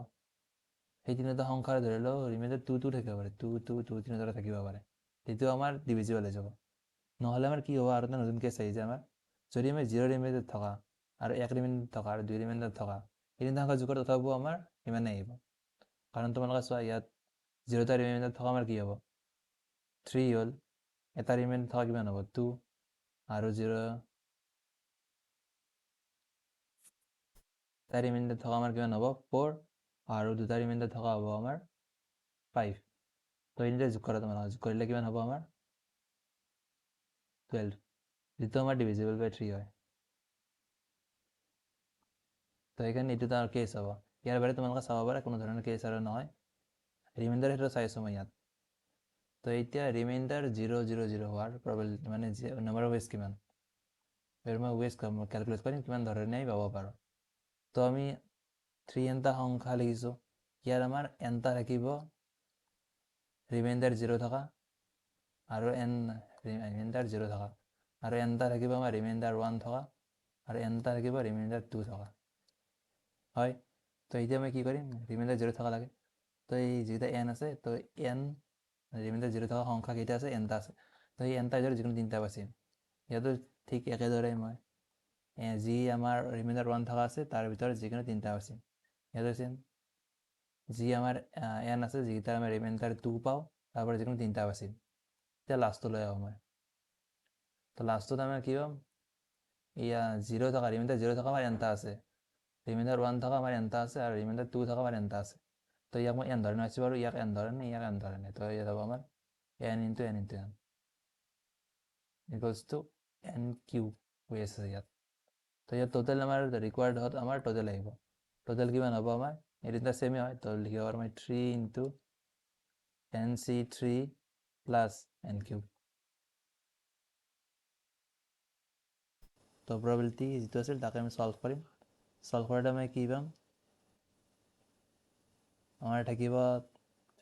সেই তিনিটা সংখ্যাৰ ধৰি লওঁ ৰিমাইণ্ডাৰ 2, 2 থাকিব পাৰে, 2, 2, 2, তিনিটা থাকিব পাৰে, তেতিয়াও আমাৰ ডিভিজিবল হৈ যাব। নহ'লে আমাৰ কি হ'ব, আৰু এটা নতুন কেছ আহিছে আমাৰ, যদি আমি 0 ৰিমাইণ্ডাৰ থকা আৰু 1 ৰিমাইণ্ডাৰ থকা আৰু 2 ৰিমাইণ্ডাৰ থকা এই তিনিটা সংখ্যা যোগ কৰোঁ তথাপিও আমাৰ ইমানেই আহিব। কাৰণ তোমালোকে চোৱা ইয়াত 0টা ৰিমাইণ্ডাৰ থকা আমাৰ কি হ'ব? 3 হ'ল, এটা ৰিমাইণ্ডাৰ থকা কিমান হ'ব? 2, আৰু 0 এটা ৰিমাইণ্ডাৰ থকা আমাৰ কিমান হ'ব? 4, আৰু দুটা ৰিমাইণ্ডাৰ থকা হ'ব আমাৰ 5। তো এই যোগ কৰা, তোমালোকে যোগ কৰিলে কিমান হ'ব আমাৰ? 12, যিটো আমাৰ ডিভিজিবল বাই 3 হয়। তো সেইকাৰণে এইটো তাৰ কেছ হ'ব। ইয়াৰ বাহিৰে তোমালোকে চাব পাৰা কোনো ধৰণৰ কেছ আৰু নহয়, ৰিমাইণ্ডাৰ সেইটো চাইছোঁ মই ইয়াত। তো এতিয়া ৰিমাইণ্ডাৰ 0, 0, 0 হোৱাৰ প্ৰবেবিলিটি মানে নম্বৰ অফ ৱেজ কিমান, মই ৱেজ কেলকুলেট কৰিম কিমান ধৰণে পাব পাৰোঁ। তো আমি 3 এটা সংখ্যা লিখিছোঁ, ইয়াৰ আমাৰ এটা থাকিব ৰিমাইণ্ডাৰ 0 থকা আৰু ৰিমাইণ্ডাৰ 0 থকা, আৰু এটা থাকিব আমাৰ ৰিমাইণ্ডাৰ 1 থকা, আৰু এটা থাকিব ৰিমাইণ্ডাৰ 2 থকা, হয়। তো এতিয়া মই কি কৰিম, ৰিমাইণ্ডাৰ 0 থকা লাগে, তো এই যিকেইটা n আছে, তো n ৰিমাইণ্ডাৰ 0 থকা সংখ্যা কেইটা আছে? nটা আছে। তো এই nটাৰ ভিতৰত যিকোনো তিনিটা বাচিম। ইয়াতো ঠিক একেদৰে মই যি আমাৰ ৰিমাইণ্ডাৰ 1 থকা আছে তাৰ ভিতৰত যিকোনো তিনিটা বাচিম। ইয়াতো চেম, যি আমাৰ n আছে যিকেইটা আমি ৰিমাইণ্ডাৰ 2 পাওঁ তাৰ পৰা যিকোনো তিনিটা বাচিম। এতিয়া লাষ্টলৈ আহোঁ মই, তো লাষ্টত আমাৰ কি পাম? এয়া 0 থকা ৰিমাইণ্ডাৰ 0 থকা আমাৰ nটা আছে, ৰিমাইণ্ডাৰ 1 থকা আমাৰ nটা আছে, আৰু ৰিমাইণ্ডাৰ 2 থকা আমাৰ nটা আছে। তো ইয়াক মই n ধৰণে আছোঁ, আৰু ইয়াক n ধৰণে, ইয়াক n ধৰণে। তো ইয়াত হ'ব আমাৰ n into n into n equals to n cube হৈ আছে ইয়াত। তো ইয়াত টোটেল আমাৰ ৰিকুৱাৰ্ড হত আমাৰ টোটেল আহিব, টোটেল কিমান হ'ব আমাৰ? এই দুটা ছেমে হয়, তো লিখিব পাৰোঁ মই 3 into nc3 plus n cube. তো প্ৰবেবিলিটি যিটো আছিল তাকে আমি সলভ কৰিম, সলভ কৰোঁতে আমি কি পাম? আমাৰ থাকিব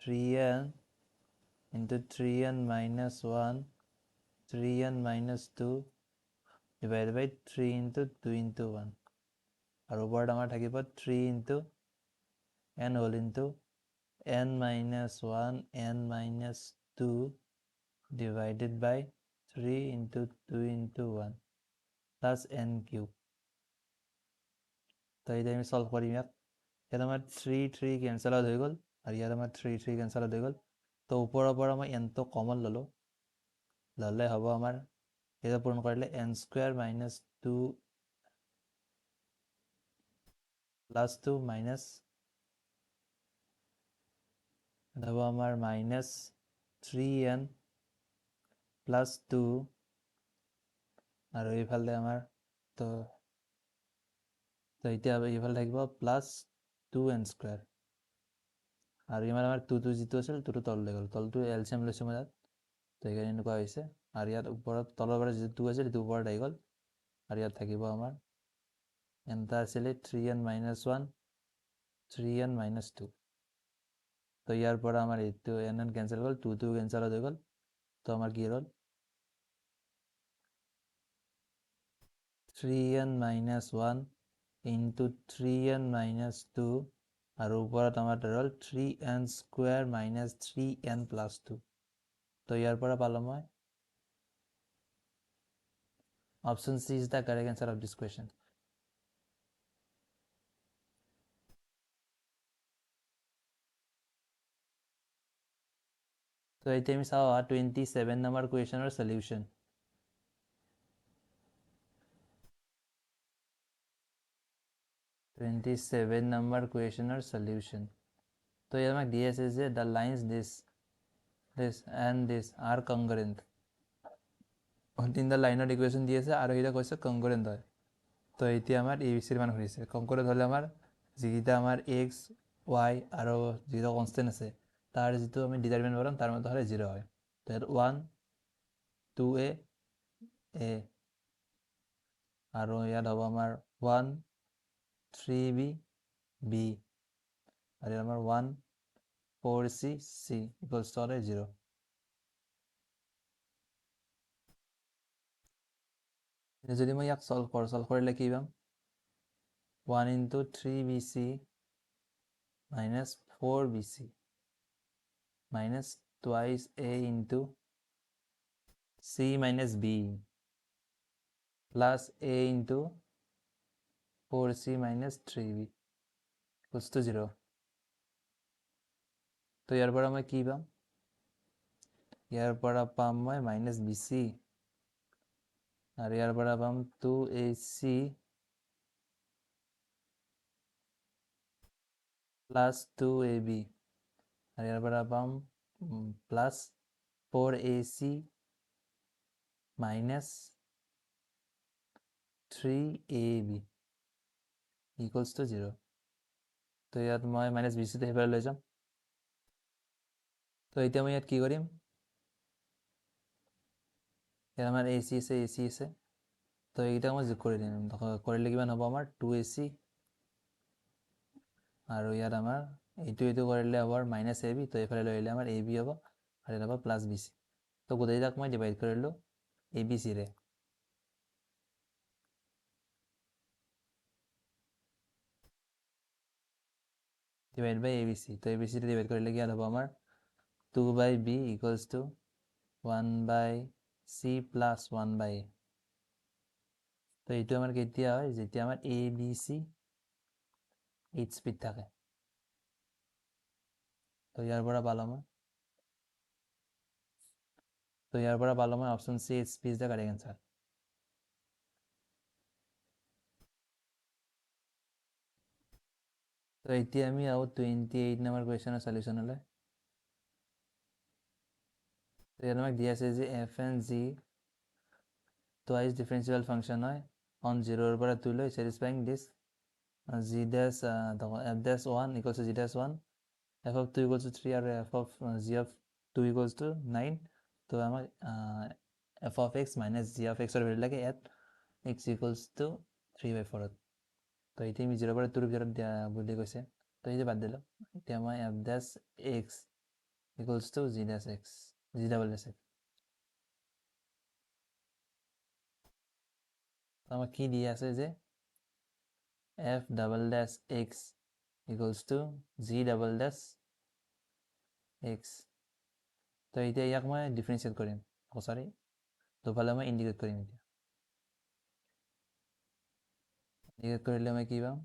3n into 3n minus 1, 3n minus 2 divide by 3 into 2 into 1, আৰু ওপৰত আমাৰ থাকিব 3 into n whole into n minus 1, n minus 2 divided by 3 into 2 into 1 plus n cube. তো এতিয়া আমি সলভ কৰিম ইয়াত, ইয়াত আমাৰ 3, 3 কেঞ্চেল আউট হৈ গ'ল, আৰু ইয়াত আমাৰ 3, 3 কেঞ্চেল আউট হৈ গ'ল। তো ওপৰৰ পৰা মই nটো কমন ল'লোঁ, ল'লে হ'ব আমাৰ এটা পূৰণ কৰিলে n square minus 2 plus 2 minus হ'ব আমাৰ মাইনাছ 3n প্লাছ 2 আৰু এইফালে আমাৰ তো এতিয়া এইফালে থাকিব প্লাছ 2n² আৰু ইমান আমাৰ 2 যিটো আছিল 2 তললৈ গ'ল, তলটো এলচিএম লৈছোঁ মই তাত, তো সেইকাৰণে এনেকুৱা হৈছে। আৰু ইয়াত ওপৰত তলৰ পৰা যিটো 2 আছিল সেইটো ওপৰত আহি গ'ল, আৰু ইয়াত থাকিব আমাৰ এটা আছিলে 3n - 1 3n - 2, তো ইয়াৰ পৰা আমাৰ এইটো n কেঞ্চেল হ'ল, 2 কেঞ্চেল হৈ গ'ল, তো আমাৰ কি হ'ল 3n - 1 into 3n - 2, আৰু ওপৰত আমাৰ হ'ল 3n² - 3n + 2, তো ইয়াৰ পৰা পালোঁ মই option C is the correct answer of this question. তো এতিয়া আমি চাওঁ 27 নম্বৰ কুৱেশ্যনৰ সলিউশ্যন। তো ইয়াত আমাক দি আছে যে the lines this and this are concurrent. তিনিটা লাইনৰ ইকুৱেশ্যন দি আছে আৰু এইটা কৈছে কংগ্ৰেণ্ট হয়। তো এতিয়া আমাৰ এ বি চিৰ মান সুধিছে। কংগ্ৰেণ্ট হ'লে আমাৰ যিকেইটা আমাৰ এক্স ৱাই আৰু যিকেইটা কনষ্টেণ্ট আছে তাৰ যিটো আমি ডিটাৰমিনেণ্ট পাম তাৰ মতে হ'লে 0 হয়। তো ইয়াত 1 2a a, আৰু ইয়াত হ'ব আমাৰ 1 3b b, আৰু ইয়াত আমাৰ 1 4c c ইকুৱেলছ টু হ'লে 0। যদি মই ইয়াক সলভ কৰিলে কি পাম 1 into 3bc minus 4bc minus twice a into c minus b plus a into 4c minus 3b equals to 0. তো ইয়াৰ পৰা মই কি পাম, ইয়াৰ পৰা পাম মই minus bc, আৰু ইয়াৰ পৰা পাম 2ac plus 2ab, আৰু ইয়াৰ পৰা পাম plus 4ac minus 3ab equals to 0. তো ইয়াত মই মাইনাছ bc টো সেইফালে লৈ যাম। তো এতিয়া মই ইয়াত কি কৰিম, ইয়াত আমাৰ ac আছে, তো এইকেইটা মই যোগ কৰি দিম। কৰিলে কিমান হ'ব আমাৰ 2ac, আৰু ইয়াত আমাৰ এইটো কৰিলে হ'ব মাইনাছ ab, তো এইফালে লৈ আহিলে আমাৰ ab হ'ব, আৰু ইয়াত হ'ব প্লাছ bc। তো গোটেইটাক মই ডিভাইড কৰিলোঁ abcৰে। ডিভাইড বাই abc, তো abcৰে ডিভাইড কৰিলে কি হ'ব আমাৰ 2/b equals to 1/c plus 1/a। তো এইটো আমাৰ কেতিয়া হয়, যেতিয়া আমাৰ abc এইচ স্পীড থাকে। তো ইয়াৰ পৰা পালোঁ মই option C H P is the correct answer. তো এতিয়া আমি 28 নম্বৰ কুৱেশ্যনৰ সলিউশ্যনলৈ। তো ইয়াত আমাক দি আছে যে f and g twice differentiable function হয় অন 0ৰ পৰা 2 লৈ satisfying this g dash f dash 1 equals to G dash 1, f of 2 equals to 3, আৰু f of g of 2 equals to 9। তো আমাক f of x minus g of এক্সৰ ভেলু লাগে এট এক্স ইকুৱেলছ টু 3/4। তো এতিয়া আমি 0ৰ পৰা 2ৰ ভিতৰত দিয়া বুলি কৈছে, তো এইটো বাদ দিলোঁ। এতিয়া মই F dash X equals to G dash X, G double dash X. আমাক কি দিয়া আছে যে F double dash X equals to G double dash X. তো এতিয়া ইয়াক মই ডিফাৰেঞ্চিয়েট কৰিম, দুফালে মই ইণ্ডিকেট কৰিম। এতিয়া ইণ্ডিকেট কৰিলে মই কি পাম,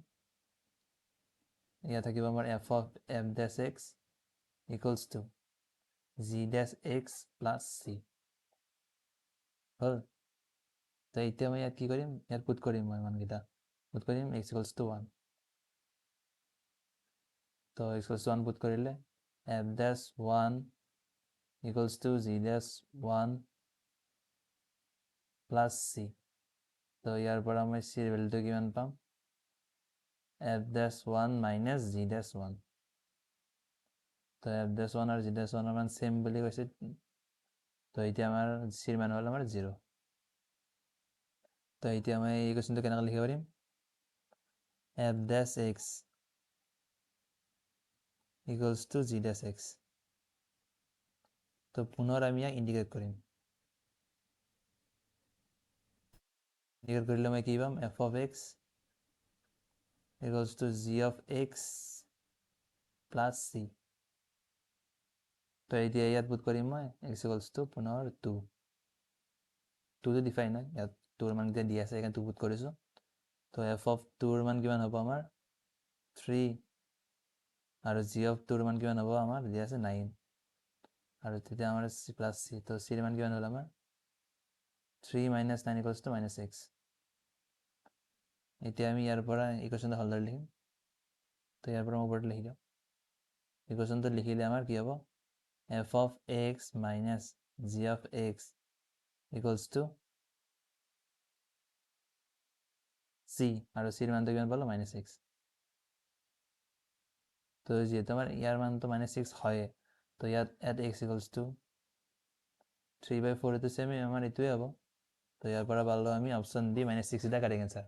ইয়াত থাকিব আমাৰ F dash X equals to G dash X plus C হ'ল। তো এতিয়া মই ইয়াত কি কৰিম, ইয়াত পুট কৰিম মই মানকেইটা, পুট কৰিম এক্স ইকুৱেলছ টু 1। তো এক্স ইকুৱেলছ টু 1 পুট কৰিলে F dash 1 equals to G dash 1 plus C. তো ইয়াৰ পৰা মই চিৰ ভেলুটো কিমান পাম f'1 মাইনাছ g'1 তো f'1 আৰু g'1 মান চেম বুলি কৈছে তো এতিয়া আমাৰ চিৰ মান হ'ল আমাৰ 0 তো এতিয়া মই এই কুৱেশ্যনটো কেনেকৈ লিখিব পাৰিম f' equals to g', তো পুনৰ আমি ইয়াক ইণ্টিগ্ৰেট কৰিম ইণ্টিগ্ৰেট কৰিলে মই কি পাম f of x equals to g of x plus c তো এতিয়া ইয়াত পুট কৰিম মই x equals to পুনৰ 2 2 টো ডিফাইন হয় ইয়াত 2 ৰ মান এতিয়া দিয়া আছে সেইকাৰণে 2 পুট কৰিছোঁ তো f of 2 ৰ মান কিমান হ'ব আমাৰ 3 আৰু g of 2 ৰ মান কিমান হ'ব আমাৰ দিয়া আছে 9 আৰু তেতিয়া আমাৰ c প্লাছ c তো c ৰ মান কিমান হ'ল আমাৰ 3 minus 9 equals to minus 6 এতিয়া আমি ইয়াৰ পৰা ইকুৱেশ্যনটো ভালদৰে লিখিম তো ইয়াৰ পৰা মই ওপৰত লিখি দিওঁ ইকুৱেশ্যনটো লিখিলে আমাৰ কি হ'ব f of x minus g of x equals to c আৰু c ৰ মানটো কিমান পালোঁ -6 তো যিহেতু আমাৰ ইয়াৰ মানটো -6 হয় তো ইয়াত x equals to 3/4 এইটো চেম আমাৰ এইটোৱে হ'ব তো ইয়াৰ পৰা পালোঁ আমি অপশ্যন ডি -6 এটা কাৰেক্ট এনচাৰ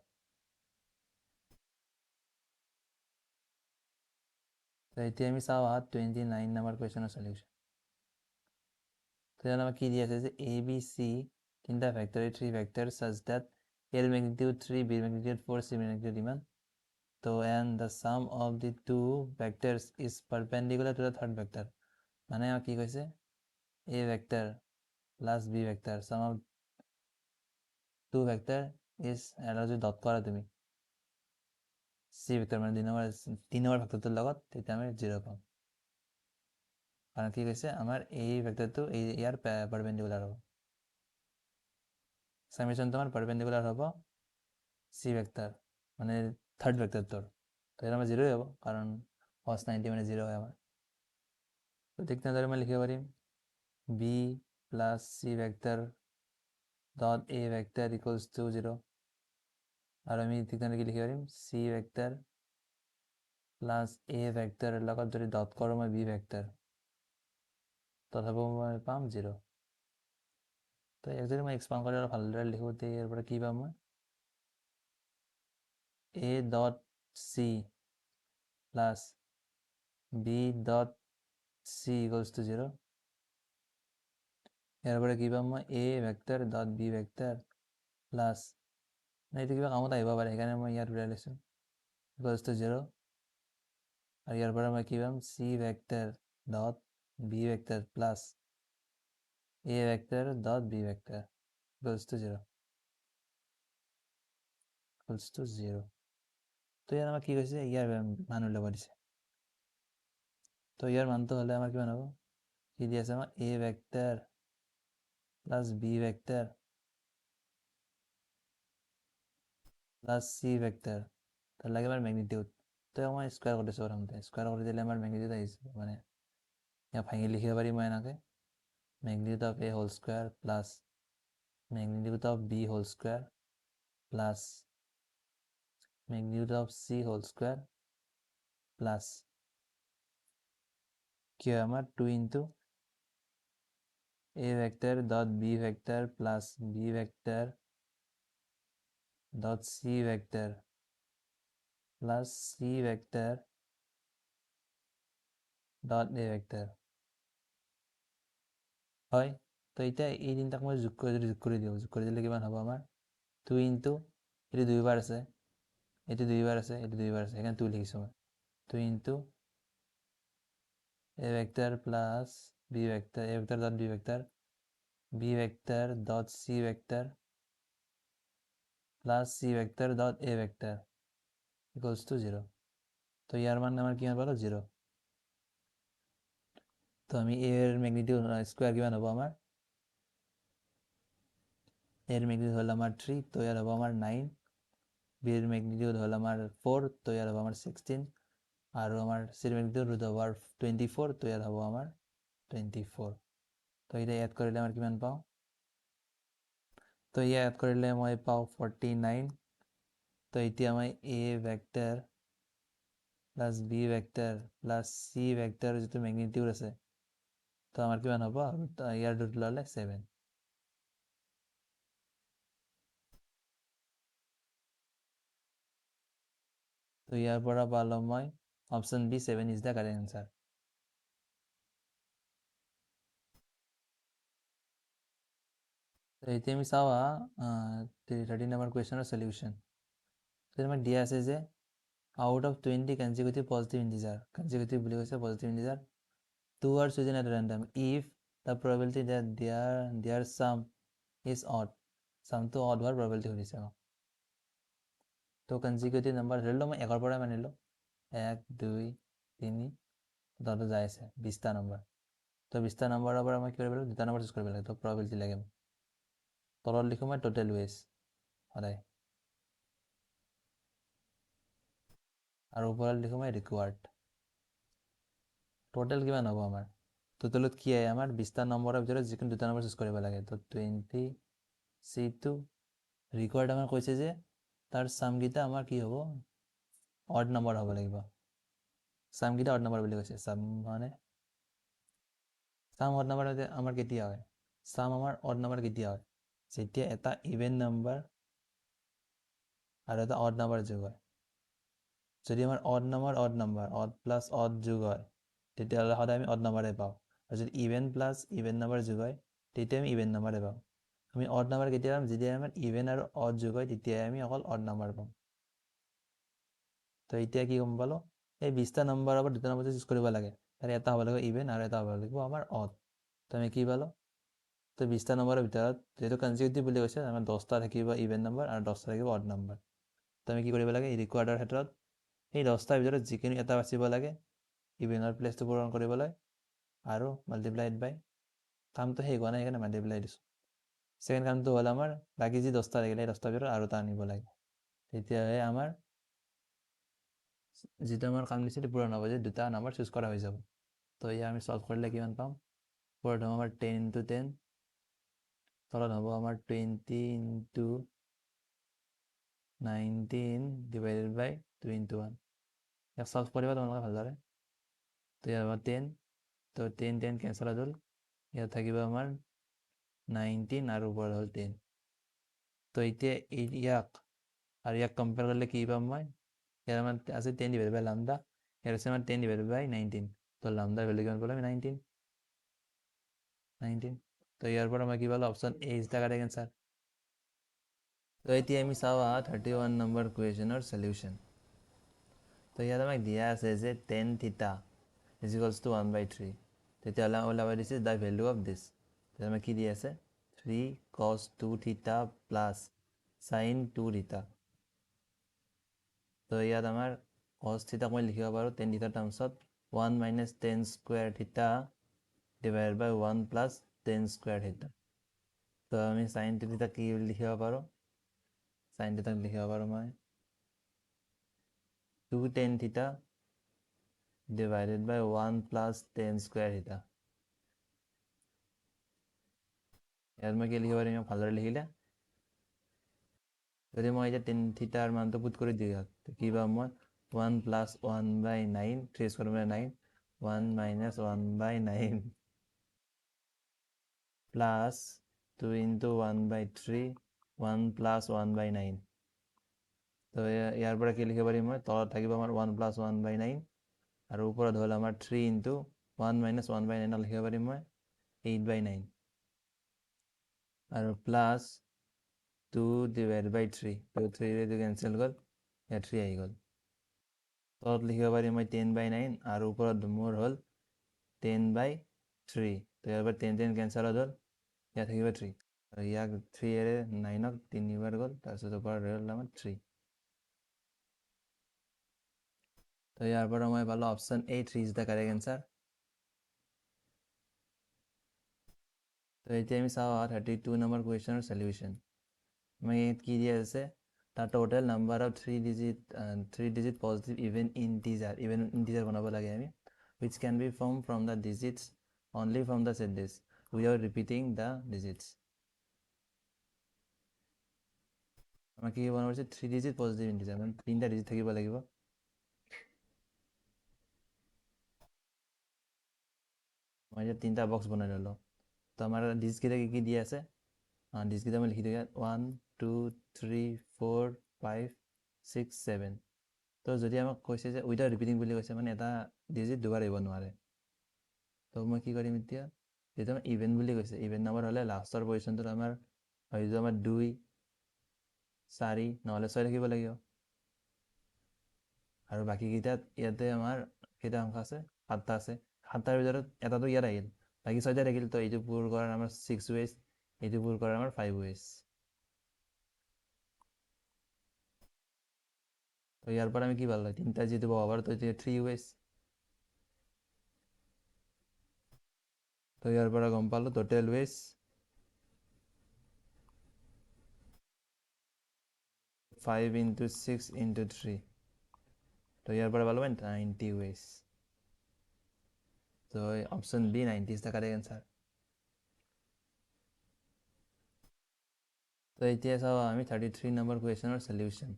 তো এতিয়া আমি চাওঁ 29 নম্বৰ কুৱেশ্যনৰ সলিউশ্যন তো ইয়াত আমাক কি দিয়া আছে যে এ বি চি তিনিটা ভেক্টৰ 3 ভেক্টৰ such that এৰ মেগনিটিউড 3 বিৰ মেগনিটিউড 4 চিৰ মেগনিটিউড ইমান তো and the sum of the two vectors is perpendicular to the third vector মানে আমাক কি কৈছে a vector plus b vector sum of two vector is এটা যদি ডট কৰা তুমি c vector মানে 2 নম্বৰ ভেক্টৰটোৰ লগত তেতিয়া আমি 0 পাম কাৰণ কি কৈছে আমাৰ এই ভেক্টৰটো ইয়াৰ পাৰপেণ্ডিকুলাৰ হ'ব সামেশনটো আমাৰ পারপেন্ডিকুলার হব সি ভেক্টর মানে থার্ড ভেক্টরটোর তো এটা আমার 0 হব কারণ cos 90 মানে 0 হয় আমার তো ঠিক তেনেদৰে মই লিখিব পাৰিম b plus c vector dot a vector equals to 0 R আমি ঠিক তেনেদৰে কি লিখিব পাৰিম c vector plus a vector লগত যদি ডট কৰোঁ মই b ভেক্টৰ তথাপিও মই পাম 0 তো ইয়াক যদি মই এক্সপান্ড কৰি অলপ ভালদৰে লিখোঁ তে ইয়াৰ পৰা কি পাম মই a dot c plus b dot c equals to 0 ইয়াৰ পৰা কি পাম মই a vector dot b vector plus এইটো কিবা কামত আহিব পাৰে সেইকাৰণে মই ইয়াত উলিয়াই লৈছোঁ equals to 0 আৰু ইয়াৰ পৰা মই কি পাম c vector dot b vector plus a vector dot b vector equals to 0 equals to 0 তো ইয়াত আমাক কি কৈছে ইয়াৰ মান উলিয়াব দিছে তো ইয়াৰ মানটো হ'লে আমাৰ কিমান হ'ব কি দি আছে আমাৰ a vector plus b vector plus c vector তার লাগে আমার ম্যাগনিটিউড তো আমার স্কোয়ার করতেছে প্রথমতে স্কোয়ার করে দিলে আমার ম্যাগনিটিউড আহিছে মানে ইয়াক ভাঙি লিখিব পাৰি মই এনেকৈ magnitude of a whole square plus magnitude of b whole square plus magnitude of c whole square plus কি হয় আমার 2 into a vector dot b vector plus b vector dot c vector plus c vector dot a vector হয় তো এতিয়া এই তিনিটাক মই যোগ কৰি দিলে কিমান হ'ব আমাৰ 2 ইনটু এইটো দুইবাৰ আছে এইটো দুইবাৰ আছে এইটো দুইবাৰ আছে সেইকাৰণে 2 লিখিছোঁ মই 2 into a vector plus b vector a vector dot b vector b vector dot c vector plus c vector dot a vector equals to 0 তো ইয়াৰ মান আমাৰ কিমান পালো 0 তো আমি a এৰ ম্যাগনিটিউড স্কয়াৰ কিমান হ'ব আমাৰ এর ম্যাগনিটিউড হল আমার 3 তো ইয়ার হবো আমার 9 b এর ম্যাগনিটিউড হল আমার 4 তো ইয়ার হবো আমার 16 আর আমার c এর ম্যাগনিটিউড হলো আমার 24 তো ইয়ার হবো আমার 24 তো এটা এড কৰিলে আমাৰ কিমান পাওঁ তো ইয়াত কৰিলে মই পাওঁ 49. তো এতিয়া মই a vector plus b vector plus c vector যিটো মেগনিটিউড আছে তো আমাৰ কিমান হ'ব ইয়াৰ দুটা ল'লে 7. তো ইয়াৰ পৰা পালোঁ মই option B 7 is the correct answer. তো এতিয়া আমি চাওঁ 13 নম্বৰ কুৱেশ্যনৰ সলিউশ্যন. তো আমাক দিয়া আছে যে out of 20 consecutive positive integer, consecutive বুলি কৈছে positive integer, 2 are chosen at random if the probability that their sum is odd. sum to odd হোৱাৰ probability সুধিছে আমাক. তো consecutive number ধৰিলোঁ মই 1 পৰা মানিলোঁ 1 2 3 তাতে যাই আছে 20টা নম্বৰ. তো 20টা নম্বৰৰ পৰা মই কি কৰিব লাগিব 2টা নম্বৰ চুজ কৰিব লাগিব. তো probability লাগে মোক. তলত লিখোঁ মই total ways সদায় আৰু ওপৰত লিখোঁ মই required. টোটেল কিমান হ'ব আমাৰ টোটেলত কি আহে আমাৰ 20টা নম্বৰৰ ভিতৰত যিকোনো 2টা নম্বৰ চুজ কৰিব লাগে. তো 20 C2 ৰিকোয়াৰ্ড আমাৰ কৈছে যে তাৰ সামকেইটা আমাৰ কি হ'ব অড নম্বৰ হ'ব লাগিব. সামকেইটা অড নম্বৰ বুলি কৈছে. সাম মানে সাম অড নম্বৰ আমাৰ কেতিয়া হয় সাম আমাৰ অড নম্বৰ কেতিয়া হয় যেতিয়া এটা ইভেন নম্বৰ আৰু এটা অড নম্বৰ যোগ হয়. যদি আমাৰ odd number odd plus odd যোগ হয় তেতিয়াহ'লে সদায় আমি অড নম্বৰে পাওঁ. আৰু যদি ইভেন প্লাছ ইভেন নম্বৰ যোগ হয় তেতিয়া আমি ইভেন নম্বৰে পাওঁ. আমি অড নম্বৰ কেতিয়া পাম যেতিয়া আমাৰ ইভেন আৰু অড যোগ হয় তেতিয়াই আমি অকল অড নম্বৰ পাম. তো এতিয়া কি গম পালোঁ এই 20টা নম্বৰৰ পৰা 2টা নম্বৰ চুজ কৰিব লাগে. তাৰে এটা হ'ব লাগিব ইভেন আৰু এটা হ'ব লাগিব আমাৰ অড. তো আমি কি পালোঁ তো 20টা নম্বৰৰ ভিতৰত যিহেতু কনজিকিউটিভ বুলি কৈছে আমাৰ 10টা থাকিব ইভেন নম্বৰ আৰু 10টা থাকিব অড নম্বৰ. তো আমি কি কৰিব লাগে এই ৰিকোয়াৰ্ডৰ ক্ষেত্ৰত এই 10টাৰ ভিতৰত যিকোনো এটা বাচিব লাগে ইভেনৰ প্লেচটো পূৰণ কৰিবলৈ আৰু মাল্টিপ্লাইড বাই কামটো শেষ হোৱা নাই সেইকাৰণে মাল্টিপ্লাই দিছোঁ. ছেকেণ্ড কামটো হ'ল আমাৰ বাকী যি 10টা থাকিলে এই 10টাৰ ভিতৰত আৰু এটা আনিব লাগে. তেতিয়াহে আমাৰ যিটো আমাৰ কাম দিছিল পূৰণ হ'ব যে 2টা নম্বৰ চুজ কৰা হৈ যাব. তো এয়া আমি সলভ কৰিলে কিমান পাম ওপৰত হ'ব আমাৰ 10 into 10 তলত হ'ব আমাৰ 20 into 19 divided by 2 into 1. ইয়াক সলভ কৰিবা তোমালোকে ভালদৰে. তো ইয়াৰ হ'ব 10 তো 10 10 কেঞ্চেল হ'ল ইয়াত থাকিব আমাৰ 19 আৰু ওপৰত হ'ল 10. তো এতিয়া ইয়াক আৰু ইয়াক কম্পেয়াৰ কৰিলে কি পাম মই ইয়াৰ আমাৰ আছে 10 divided by lambda ইয়াৰ আছে আমাৰ 10 divided by 19. তো lambda ভ্যালু কিমান পালোঁ আমি 19. তো ইয়াৰ পৰা মই কি পালোঁ option A is the correct answer. তো এতিয়া আমি চাওঁ 31 নম্বৰ কুৱেশ্যনৰ সলিউশ্যন. তো ইয়াত আমাক দিয়া আছে যে tan theta is equals to 1/3. তেতিয়াহ'লে ওলাব দিছে দ্য ভেলু অফ দিছ. তেতিয়া আমাক কি দি আছে 3 cos 2 theta plus sin 2 theta. তো ইয়াত আমাৰ cos theta মই লিখিব পাৰোঁ tan theta টাৰ্মছত 1 minus tan square theta divided by 1 plus tan square theta. তো আমি sin theta কি লিখিব পাৰোঁ sin theta লিখিব পাৰোঁ মই 2 tan theta divided by 1 plus tan square theta. ইয়াত মই কি লিখিব পাৰিম ভালদৰে লিখিলে যদি মই এতিয়া tan থিটাৰ মানটো পুট কৰি দিওঁ ইয়াত কি পাম মই 1 plus 1/9 3 square 9 1 minus 1/9 plus 2 into 1/3 1 plus 1/9. তো ইয়াৰ পৰা কি লিখিব পাৰিম মই তলত থাকিব আমাৰ 1 plus 1/9 আৰু ওপৰত হ'ল আমাৰ 3 into 1 minus 1/9 লিখিব পাৰিম মই 8/9 আৰু প্লাছ 2 divided by 3 তো 3 ৰে কেঞ্চেল গ'ল ইয়াত 3 আহি গ'ল. তলত লিখিব পাৰিম মই 10/9 আৰু ওপৰত মোৰ হ'ল 10/3. তো ইয়াৰ পৰা 10 10 কেঞ্চেল হ'ল ইয়াত থাকিব 3 আৰু ইয়াক 3 এৰে 9ক 3বাৰ গ'ল তাৰপিছত ওপৰত ৰ'ল আমাৰ 3. তো ইয়াৰ পৰা মই পালোঁ option A 3 is the correct answer. তো এতিয়া আমি চাওঁ 32 নম্বৰ কুৱেশ্যনৰ সলিউশ্যন. মই ইয়াত কি দিয়া আছে the total number of 3 digit positive even integer বনাব লাগে আমি which can be formed from the digits only from the set disk without repeating the digits. আমাৰ কি বনাব হৈছে 3 ডিজিট পজিটিভ ইণ্টিজাৰ মানে 3টা ডিজিট থাকিব লাগিব। মই এতিয়া 3টা বক্স বনাই ল'লোঁ। তো আমাৰ ডিজিটকেইটা কি দিয়া আছে ডিজিটকেইটা মই লিখি দিওঁ ইয়াত 1 2 3 4 5 6 7। তো যদি আমাক কৈছে যে উইদাউট ৰিপিটিং বুলি কৈছে মানে এটা ডিজিট দুবাৰ আহিব নোৱাৰে। তো মই কি কৰিম এতিয়া যিহেতু আমাৰ ইভেণ্ট বুলি কৈছে ইভেণ্ট নাম্বাৰ হ'লে লাষ্টৰ পজিশ্যনটোত আমাৰ হৈ যাব আমাৰ 2 4 নহ'লে 6 থাকিব লাগিব। আৰু বাকীকেইটাত ইয়াতে আমাৰ কেইটা অংক আছে 7টা আছে। 7টাৰ ভিতৰত এটাতো ইয়াত আহিল বাকী 6টা থাকিল। তো এইটো পূৰ কৰাৰ আমাৰ 6 ৱেজ এইটো পূৰ কৰাৰ আমাৰ 5 ৱেজ। তো ইয়াৰ পৰা আমি কি পালোঁ 3টা যিটো পাব পাৰোঁ তো এতিয়া 3 ৱেজ। তো ইয়াৰ পৰা গম পালোঁ টোটেল ৱেজ 5 × 6 × 3। তো ইয়াৰ পৰা পালোঁ 90 ৱেজ। তো option B 90 is the correct answer. তো এতিয়া চাওঁ আমি 33 নম্বৰ কুৱেশ্যনৰ সলিউশ্যন।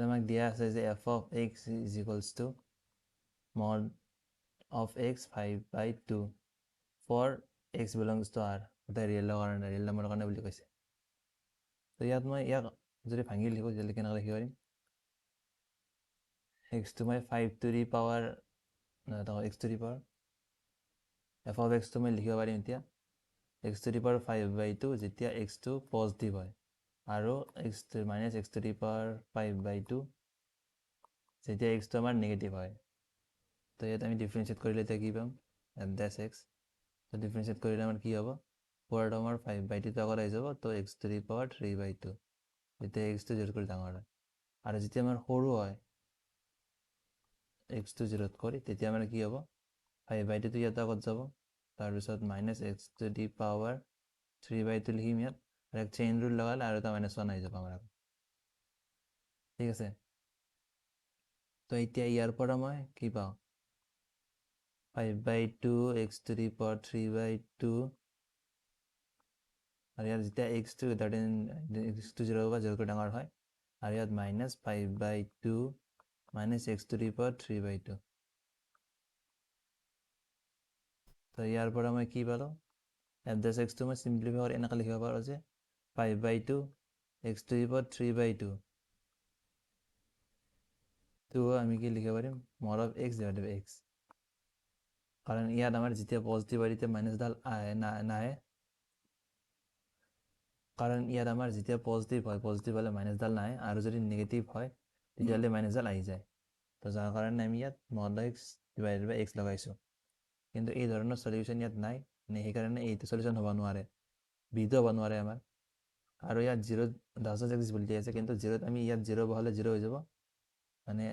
আমাক দিয়া আছে যে f of x is equals to mod of x 5/2 for x belongs to r এটা ৰিয়েলৰ কাৰণে ৰিয়েল নাম্বাৰৰ কাৰণে বুলি কৈছে। তো ইয়াত মই ইয়াক যদি ভাঙি লিখোঁ তেতিয়াহ'লে কেনেকৈ লিখিব পাৰিম x to মই 5 to the power x to the power f of x to মই লিখিব পাৰিম এতিয়া x to the power 5/2 যেতিয়া x টো পজিটিভ হয় আৰু x to the power 5/2 যেতিয়া x টো আমাৰ নেগেটিভ হয়। তো ইয়াত আমি ডিফাৰেঞ্চিয়েট কৰিলে এতিয়া কি পাম f dash x। তো ডিফাৰেঞ্চিয়েট কৰিলে আমাৰ কি হ'ব ওপৰত আমাৰ 5/2 আগত আহি যাব। তো x to the power 3/2 যেতিয়া x টো 0 কৰি ডাঙৰ হয় আৰু যেতিয়া আমাৰ সৰু হয় x টো 0 কৰি তেতিয়া আমাৰ কি হ'ব 5/2 ইয়াতে আগত যাব তাৰপিছত -x to the power 3/2 লিখিম ইয়াত আৰু এক চেইন ৰুল লগালে আৰু এটা -1 আহি যাব আমাৰ আগত। ঠিক আছে। তো এতিয়া ইয়াৰ পৰা মই কি পাওঁ 5/2 x to the power 3/2 আৰু ইয়াত যেতিয়া x টো 0 বা 0 কৰি ডাঙৰ হয় আৰু ইয়াত -5/2 -x to the power 3/2। তো ইয়াৰ পৰা মই কি পালোঁ f dash x টো মই চিম্পলিফাই কৰি এনেকৈ লিখিব পাৰোঁ যে 5/2 x to the power 3/2 তো আমি কি লিখিব পাৰিম mod of x divided by x। কাৰণ ইয়াত আমাৰ যেতিয়া পজিটিভ হয় তেতিয়া মাইনাছডাল নাহে কাৰণ ইয়াত আমাৰ যেতিয়া পজিটিভ হয় পজিটিভ হ'লে মাইনাছডাল নাহে আৰু যদি নিগেটিভ হয় তেতিয়াহ'লে মাইনাছডাল আহি যায়। তো যাৰ কাৰণে আমি ইয়াত mod x divided by x লগাইছোঁ। কিন্তু এই ধৰণৰ সলিউশ্যন ইয়াত নাই সেইকাৰণে এইটো সলিউশ্যন হ'ব নোৱাৰে বিটো হ'ব নোৱাৰে আমাৰ। আৰু ইয়াত 0 ডাজন্ট এক্সিষ্ট বুলি আছে কিন্তু 0ত আমি ইয়াত 0 বহালে 0 হৈ যাব মানে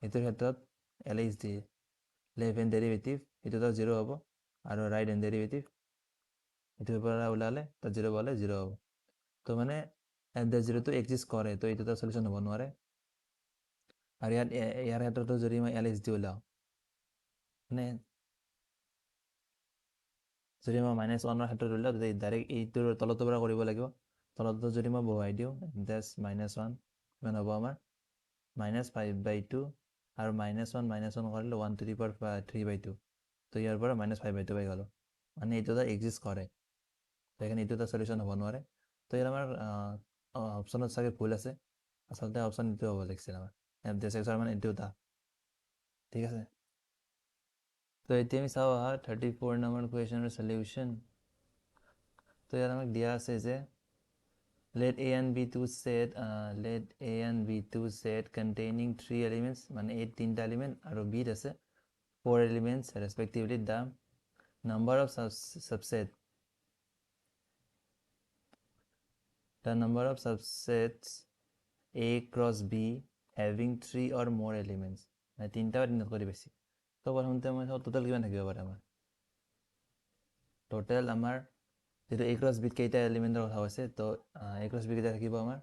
এইটোৰ ক্ষেত্ৰত LHD লেফ্ট হেণ্ড ডেৰিভেটিভ এইটোতো 0 হ'ব আৰু ৰাইট হেণ্ড ডেৰিভেটিভ এইটোৰ পৰা ওলালে তাত 0 বহালে 0 হ'ব। তো মানে f dash 0 টো এক্সিষ্ট কৰে তো এইটোতো সলিউশ্যন হ'ব নোৱাৰে। আৰু ইয়াৰ ক্ষেত্ৰতো যদি মই LHD ওলাওঁ মানে যদি মই -1ৰ ক্ষেত্ৰত ওলাওঁ তেতিয়া ডাইৰেক্ট এইটোৰ তলতৰ পৰা কৰিব লাগিব। তলতো যদি মই বহুৱাই দিওঁ dash -1 কিমান হ'ব আমাৰ -5/2 আৰু -1 কৰিলে 1 to the power 3/2। তো ইয়াৰ পৰা -5/2 পাই গ'লোঁ মানে এইটো এটা এক্সিষ্ট কৰে। তো সেইকাৰণে এইটো এটা সলিউশ্যন হ'ব নোৱাৰে। তো ইয়াত আমাৰ অপশ্যনত চাগে ভুল আছে আচলতে অপশ্যন এইটো হ'ব লাগিছিল আমাৰ f dash x মানে এইটো এটা। ঠিক আছে। তো এতিয়া আমি চাওঁ 34 নম্বৰ কুৱেশ্যনৰ সলিউশ্যন। তো ইয়াত আমাক দিয়া আছে যে let a and b two set containing 3 elements মানে a 3টা এলিমেন্ট আৰু b আছে 4 elements respectively the number of subsets a cross b having 3 or more elements মানে 3টা বা 3 কৰি বেছি। তো প্ৰথমতে মই টোটেল কিমান থাকিব পাৰে আমাৰ টোটেল আমাৰ যেটো a cross b কেইটা এলিমেন্টৰ কথা হৈছে তো a cross b কেইটা থাকিব আমাৰ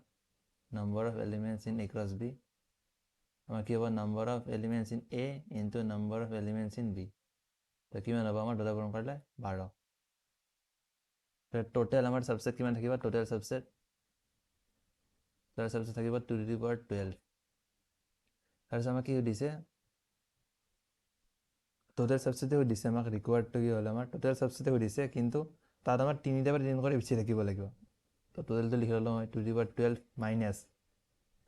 number of elements in a cross b আমাৰ কি হ'ব number of elements in a into number of elements in b। তো কিমান হ'ব আমাৰ দুটা পূৰণ কৰিলে 12। তো টোটেল আমাৰ সাবসেট কিমান থাকিব টোটেল সাবসেট তাৰপিছত থাকিব 2 to the power 12 তাৰপিছত আমাক কি সুধিছে টোটেল সাবসেটে সুধিছে আমাক ৰিকোয়াৰ্ডটো কি হ'ল আমাৰ টোটেল সাবসেটে সুধিছে কিন্তু তাত আমাৰ তিনিটা পৰা তিন কৰি বেছি থাকিব লাগিব তো টোটেলটো লিখি ল'লোঁ মই 2 to the power 12 মাইনাছ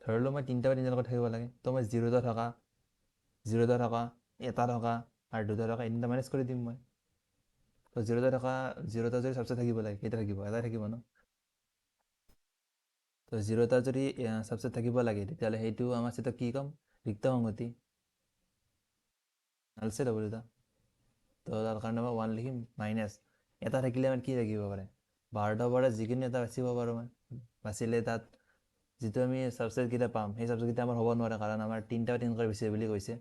ধৰিলোঁ মই তিনিটা পৰা তিনিটা লগত থাকিব লাগে তো মই 0টা থকা 0টা থকা এটা থকা আৰু 2টা থকা এই তিনিটা মাইনাছ কৰি দিম মই তো 0টা থকা 0টা যদি সাবসেট থাকিব লাগে কেইটা থাকিব এটাই থাকিব ন তো 0টা যদি সাবসেট থাকিব লাগে তেতিয়াহ'লে সেইটো আমাৰ সেটা কি ক'ম ৰিক্ত সংহতি নালছে ডাবল এটা তো তাৰ কাৰণে মই 1 লিখিম মাইনাছ এটা থাকিলে আমাৰ কি থাকিব পাৰে 12টাৰ পৰা যিকোনো এটা বাচিব পাৰোঁ মই বাচিলে তাত যিটো আমি সাবসেট কেইটা পাম সেই সাবসেট কেইটা আমাৰ হ'ব নোৱাৰে কাৰণ আমাৰ তিনিটা বা তিনিটাৰ বেছি বুলি কৈছে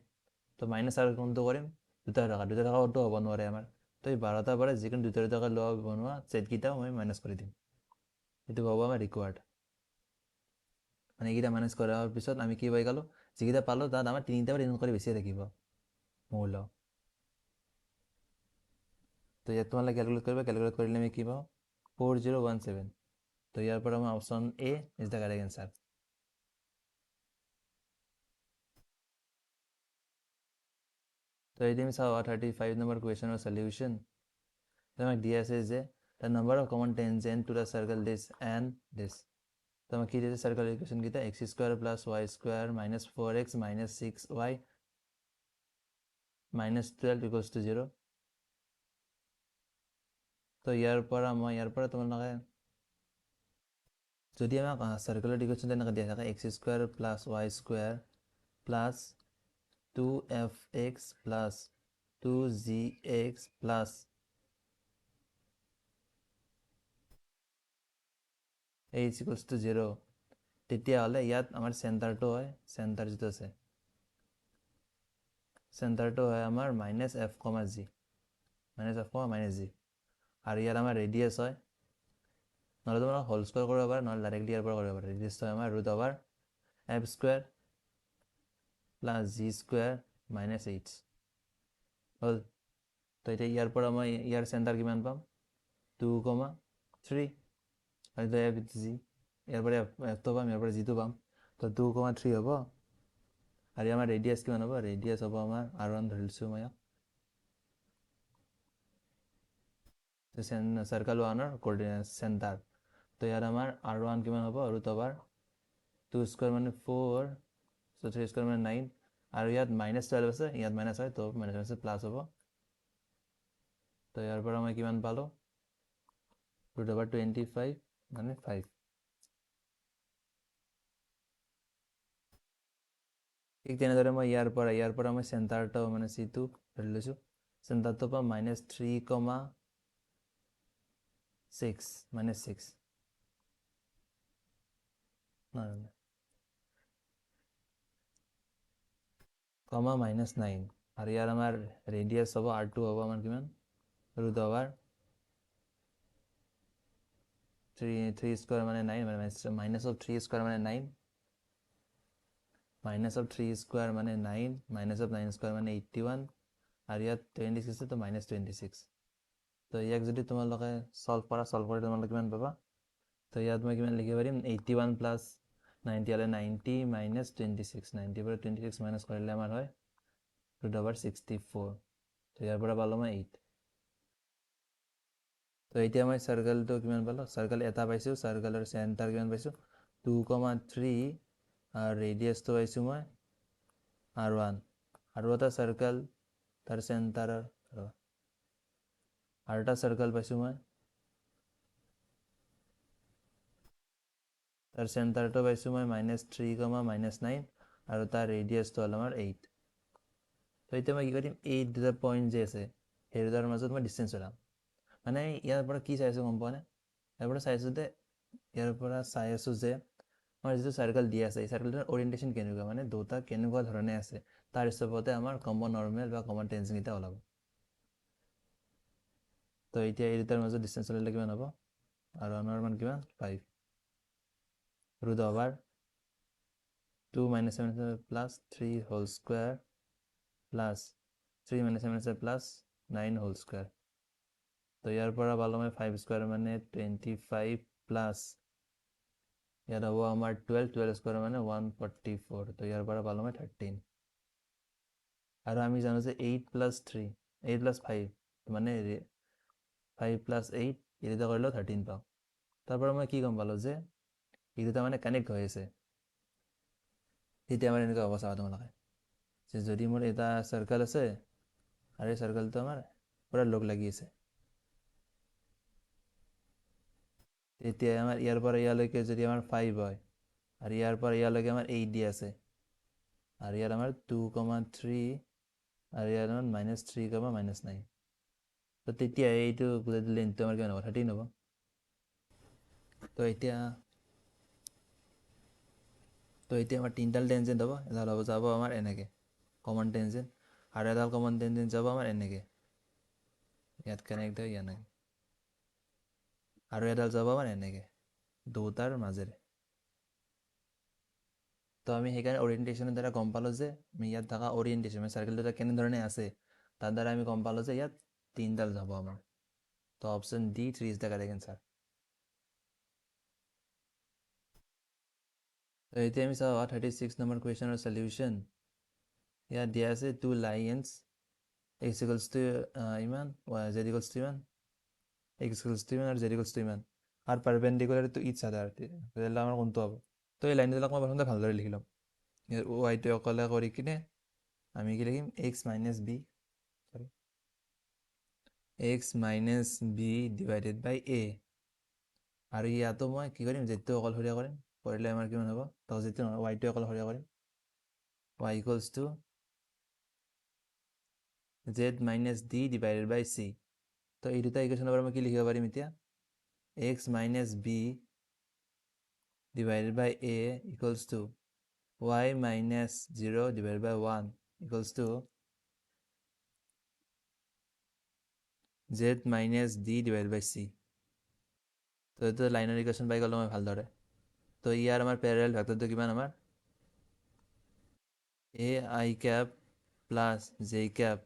তো মাইনাছ আৰু কোনটো কৰিম 2টা থকা অটো হ'ব নোৱাৰে আমাৰ তো এই 12টাৰ পৰা যিকোনো 2টা লোৱা বনোৱা ছেটকেইটাও মই মাইনাছ কৰি দিম এইটো হ'ব আমাৰ ৰিকোয়াৰ্ড মানে এইকেইটা মাইনাছ কৰাৰ পিছত আমি কি পাই গ'লোঁ যিকেইটা পালোঁ তাত আমাৰ তিনিটা বা তিনিটা কৰি বেছিয়ে থাকিব মৌল তো ইয়াত তোমালোকে কেলকুলেট কৰিলে আমি কি পাওঁ 4017 তো ইয়াৰ পৰা আমাৰ option A is the correct answer তো এই আমি চাওঁ 35 নম্বৰ কুৱেশ্যনৰ সলিউশ্যন তো আমাক দিয়া আছে যে the number of common tangent to the circle this and this তো আমাক কি দিছে সার্কেল ইকুয়েশন কিটা x square plus y square minus 4x minus 6y minus 12 equals to 0 তো ইয়াৰ পৰা তোমালোকে যদি আমাক সাৰ্কেলৰ ইকুয়েশন তেনেকৈ দিয়া থাকে x square plus y square plus 2fx plus 2gx plus h equals to 0 তেতিয়াহ'লে ইয়াত আমাৰ চেণ্টাৰটো হয় চেণ্টাৰ যিটো আছে চেণ্টাৰটো হয় আমাৰ minus f comma g minus f comma minus g আৰু ইয়াত আমাৰ ৰেডিয়াছ হয় নহ'লে তোমাৰ হোল স্কোৱাৰ কৰিব পাৰে নহ'লে ডাইৰেক্টলি ইয়াৰ পৰা কৰিব পাৰে ৰেডিয়াছ হয় আমাৰ root over F square plus G square minus H হ'ল তো এতিয়া ইয়াৰ পৰা মই ইয়াৰ চেণ্টাৰ কিমান পাম 2,3 আৰু এফ জি ইয়াৰ পৰা এফটো পাম ইয়াৰ পৰা জিটো পাম তো 2,3 হ'ব আৰু আমাৰ ৰেডিয়াছ কিমান হ'ব ৰেডিয়াছ হ'ব আমাৰ R1 ধৰিছোঁ মই সাৰ্কেল 1ৰ চেণ্টাৰ তো ইয়াত আমাৰ R1 কিমান হ'ব ৰুট অভাৰ 2 স্কোৱাৰ মানে 4 so 3 স্কোৱাৰ মানে 9 আৰু ইয়াত মাইনাছ 12 আছে ইয়াত মাইনাছ হয় তো মাইনাছ প্লাছ হ'ব তো ইয়াৰ পৰা মই কিমান পালোঁ ৰুট অভাৰ 25 মানে 5 ঠিক তেনেদৰে মই ইয়াৰ পৰা মই চেণ্টাৰটো মানে চিটো ধৰি লৈছোঁ চেণ্টাৰটো পৰা মাইনাছ 3,6 মাইনাছ 6 কমা মাইনাছ 9 আৰু ইয়াৰ আমাৰ ৰেডিয়াছ হ'ব R2 হ'ব আমাৰ কিমান ৰুট অভাৰ 3 স্কোৱাৰ মানে 9 মাইনাছ অফ 3 স্কোৱাৰ মানে 9 মাইনাছ অফ 3 স্কোৱাৰ মানে 9 মাইনাছ অফ 9 স্কোৱাৰ মানে 81 আৰু ইয়াত 26 আছে তো মাইনাছ 26 তো ইয়াক যদি তোমালোকে সলভ কৰি তোমালোকে কিমান পাবা তো ইয়াত মই কিমান লিখিব পাৰিম 81 প্লাছ 90 হ'লে 90 মাইনাছ 26 90 পৰা 26 মাইনাছ কৰিলে আমাৰ হয় ৰুট অভাৰ 64 তো ইয়াৰ পৰা পালোঁ মই 8 তো এতিয়া মই সাৰ্কেলটো কিমান পালোঁ সাৰ্কেল এটা পাইছোঁ সাৰ্কেলৰ চেণ্টাৰ কিমান পাইছোঁ 2,3 আৰু ৰেডিয়াছটো পাইছোঁ মই R1 আৰু এটা সাৰ্কেল তাৰ চেণ্টাৰৰ আৰু এটা সাৰ্কেল পাইছোঁ মই তাৰ চেণ্টাৰটো পাইছোঁ মই মাইনাছ 3, মাইনাছ 9 আৰু তাৰ ৰেডিয়াছটো হ'ল আমাৰ 8 তো এতিয়া মই কি কৰিম এই দুটা পইণ্ট যে আছে সেই দুটাৰ মাজত মই ডিষ্টেঞ্চ ওলাম মানে ইয়াৰ পৰা কি চাইছোঁ গম পোৱা নে ইয়াৰ পৰা চাই আছোঁ যে আমাৰ যিটো চাৰ্কেল দিয়া আছে এই চাৰ্কেলটোৰ অৰিয়েণ্টেশ্যন কেনেকুৱা মানে দুটা কেনেকুৱা ধৰণে আছে তাৰ হিচাপতে আমাৰ কমন নৰ্মেল বা কমন টেঞ্জেণ্টকেইটা ওলাব তো এতিয়া এই দুটাৰ মাজত ডিষ্টেঞ্চ ওলালে কিমান হ'ব আৰু আমাৰ মান কিমান 5 root over 2 minus 7 plus 3 whole square plus 3 minus 7 plus 9 whole square তো ইয়াৰ পৰা পালোঁ মই 5 স্কোৱাৰ মানে 25 প্লাছ ইয়াত হ'ব আমাৰ 12 স্কুৱাৰ মানে 144, তো ইয়াৰ পৰা পালোঁ মই 13। আৰু আমি জানো যে 8 + 3 8 + 5 মানে 5 + 8 এই দুটা কৰিলেও 13 পাওঁ। তাৰ পৰা মই কি গম পালোঁ যে এই দুটা মানে কানেক্ট হৈ আছে। তেতিয়া আমাৰ এনেকুৱা হ'ব, চাবা তোমালোকে, যে যদি মোৰ এটা চাৰ্কেল আছে আৰু এই চাৰ্কেলটো আমাৰ পূৰা লগ লাগি আছে, তেতিয়া আমাৰ ইয়াৰ পৰা ইয়ালৈকে যদি আমাৰ 5 হয় আৰু ইয়াৰ পৰা ইয়ালৈকে আমাৰ 8 দি আছে আৰু ইয়াত আমাৰ 2,3 আৰু ইয়াত আমাৰ -3, -9, তো তেতিয়া এইটো গোটেই লেন্থটো আমাৰ কিমান হ'ব? 13 হ'ব। তো এতিয়া আমাৰ তিনিডাল টেনজেণ্ট হ'ব। এডাল হ'ব যাব আমাৰ এনেকৈ কমন টেনজেণ্ট, আৰু এডাল কমন টেনজেণ্ট যাব আমাৰ এনেকৈ, ইয়াত কানেক্ট হয় এনেকৈ, আৰু এডাল যাব আমাৰ এনেকৈ, দুটাৰ মাজেৰে। তো আমি সেইকাৰণে অৰিয়েণ্টেশ্যনৰ দ্বাৰা গম পালোঁ যে আমি ইয়াত থকা অৰিয়েণ্টেশ্যন মানে চাৰ্কেল দুটা কেনেধৰণে আছে তাৰ দ্বাৰা আমি গম পালোঁ যে ইয়াত তিনিডাল যাব আমাৰ। তো option D 3 is the correct answer. তো এতিয়া আমি চাওঁ 36 নম্বৰ কুৱেশ্যনৰ চলিউশ্যন। ইয়াত দিয়া আছে two lines x equals to ইমান, z ইকুৱেলছ টু ইমান, x ইকুৱেলছ টু ইমান আৰু z ইকুৱেলছ টু ইমান, আৰু পাৰপেণ্ডিকুলাৰ টু ইচ আদাৰ, তেতিয়াহ'লে আমাৰ কোনটো হ'ব? তো এই লাইনবিলাক মই প্ৰথমতে ভালদৰে লিখি ল'ম। ৱাইটো অকলে কৰি কিনে আমি কি লিখিম? x - b divided by a, আৰু ইয়াতো মই কি কৰিম? জেডটো অকলশৰীয়া কৰিম, কৰিলে আমাৰ কিমান হ'ব? তো জেডটো নহয়, ৱাইটো অকলশৰীয়া কৰিম, y equals to z - d divided by c। তো এই দুটা ইকুৱেশ্যনৰ পৰা মই কি লিখিব পাৰিম এতিয়া? x - b divided by a equals to y - 0 divided by 1 equals to z - d divided by c। তো এইটো লাইনৰ ইকুৱেশ্যন পাই গ'লোঁ মই ভালদৰে। তো ইয়াৰ আমাৰ পেৰেলেল ভেক্টৰটো কিমান? আমাৰ ai cap plus j cap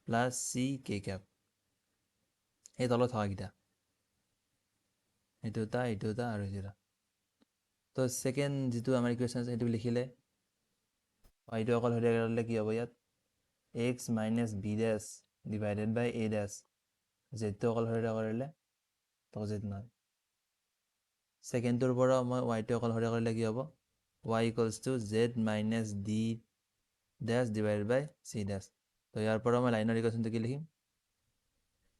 plus c k cap, এই তলত থকাকেইটা, এইটো এটা আৰু এইটো এটা। তো ছেকেণ্ড যিটো আমাৰ ইকুৱেশ্যন আছে সেইটো লিখিলে yটো অকলশৰীয়া কৰিলে কি হ'ব? ইয়াত x - b dash divided by a dash, জেডটো অকলশৰীয়া কৰিলে তো জেড নহয়। ছেকেণ্ডটোৰ পৰা মই ৱাইটো অকলশৰীয়া কৰিলে কি হ'ব? y equals to z - d dash divided by c dash. তো ইয়াৰ পৰা মই লাইনৰ ইকুৱেশ্যনটো কি লিখিম?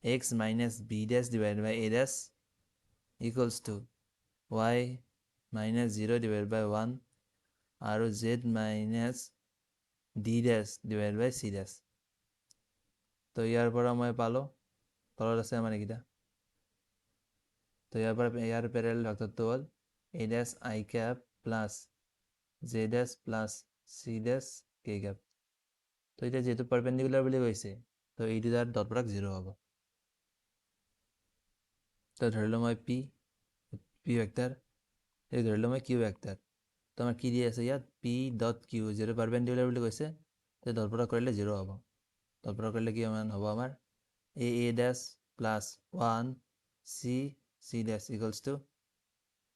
x - b dash divided by a dash equals to y - 0 divided by 1 আৰু z - d dash divided by c dash. তো ইয়াৰ পৰা মই পালোঁ, তলত আছে আমাৰ এইকেইটা, তো ইয়াৰ পৰা ইয়াৰ পেৰেলেল ভেক্টৰটো হ'ল a dash i cap plus j dash plus c dash k cap। তো এতিয়া যিহেতু পাৰপেণ্ডিকুলাৰ বুলি কৈছে, তো এই দুটাৰ ডট প্ৰডাক্ট 0 হ'ব। তো ধৰিলোঁ মই p ভেক্টৰ, এই ধৰিলোঁ মই q ভেক্টৰ। তো আমাৰ কি দি আছে ইয়াত? p ডট q, যিহেতু পাৰপেণ্ডিকুলাৰ বুলি কৈছে, তো ডট প্ৰডাক্ট কৰিলে 0 হ'ব। ডট প্ৰডাক্ট কৰিলে কি হ'ব আমাৰ? a dash plus 1 c dash equals to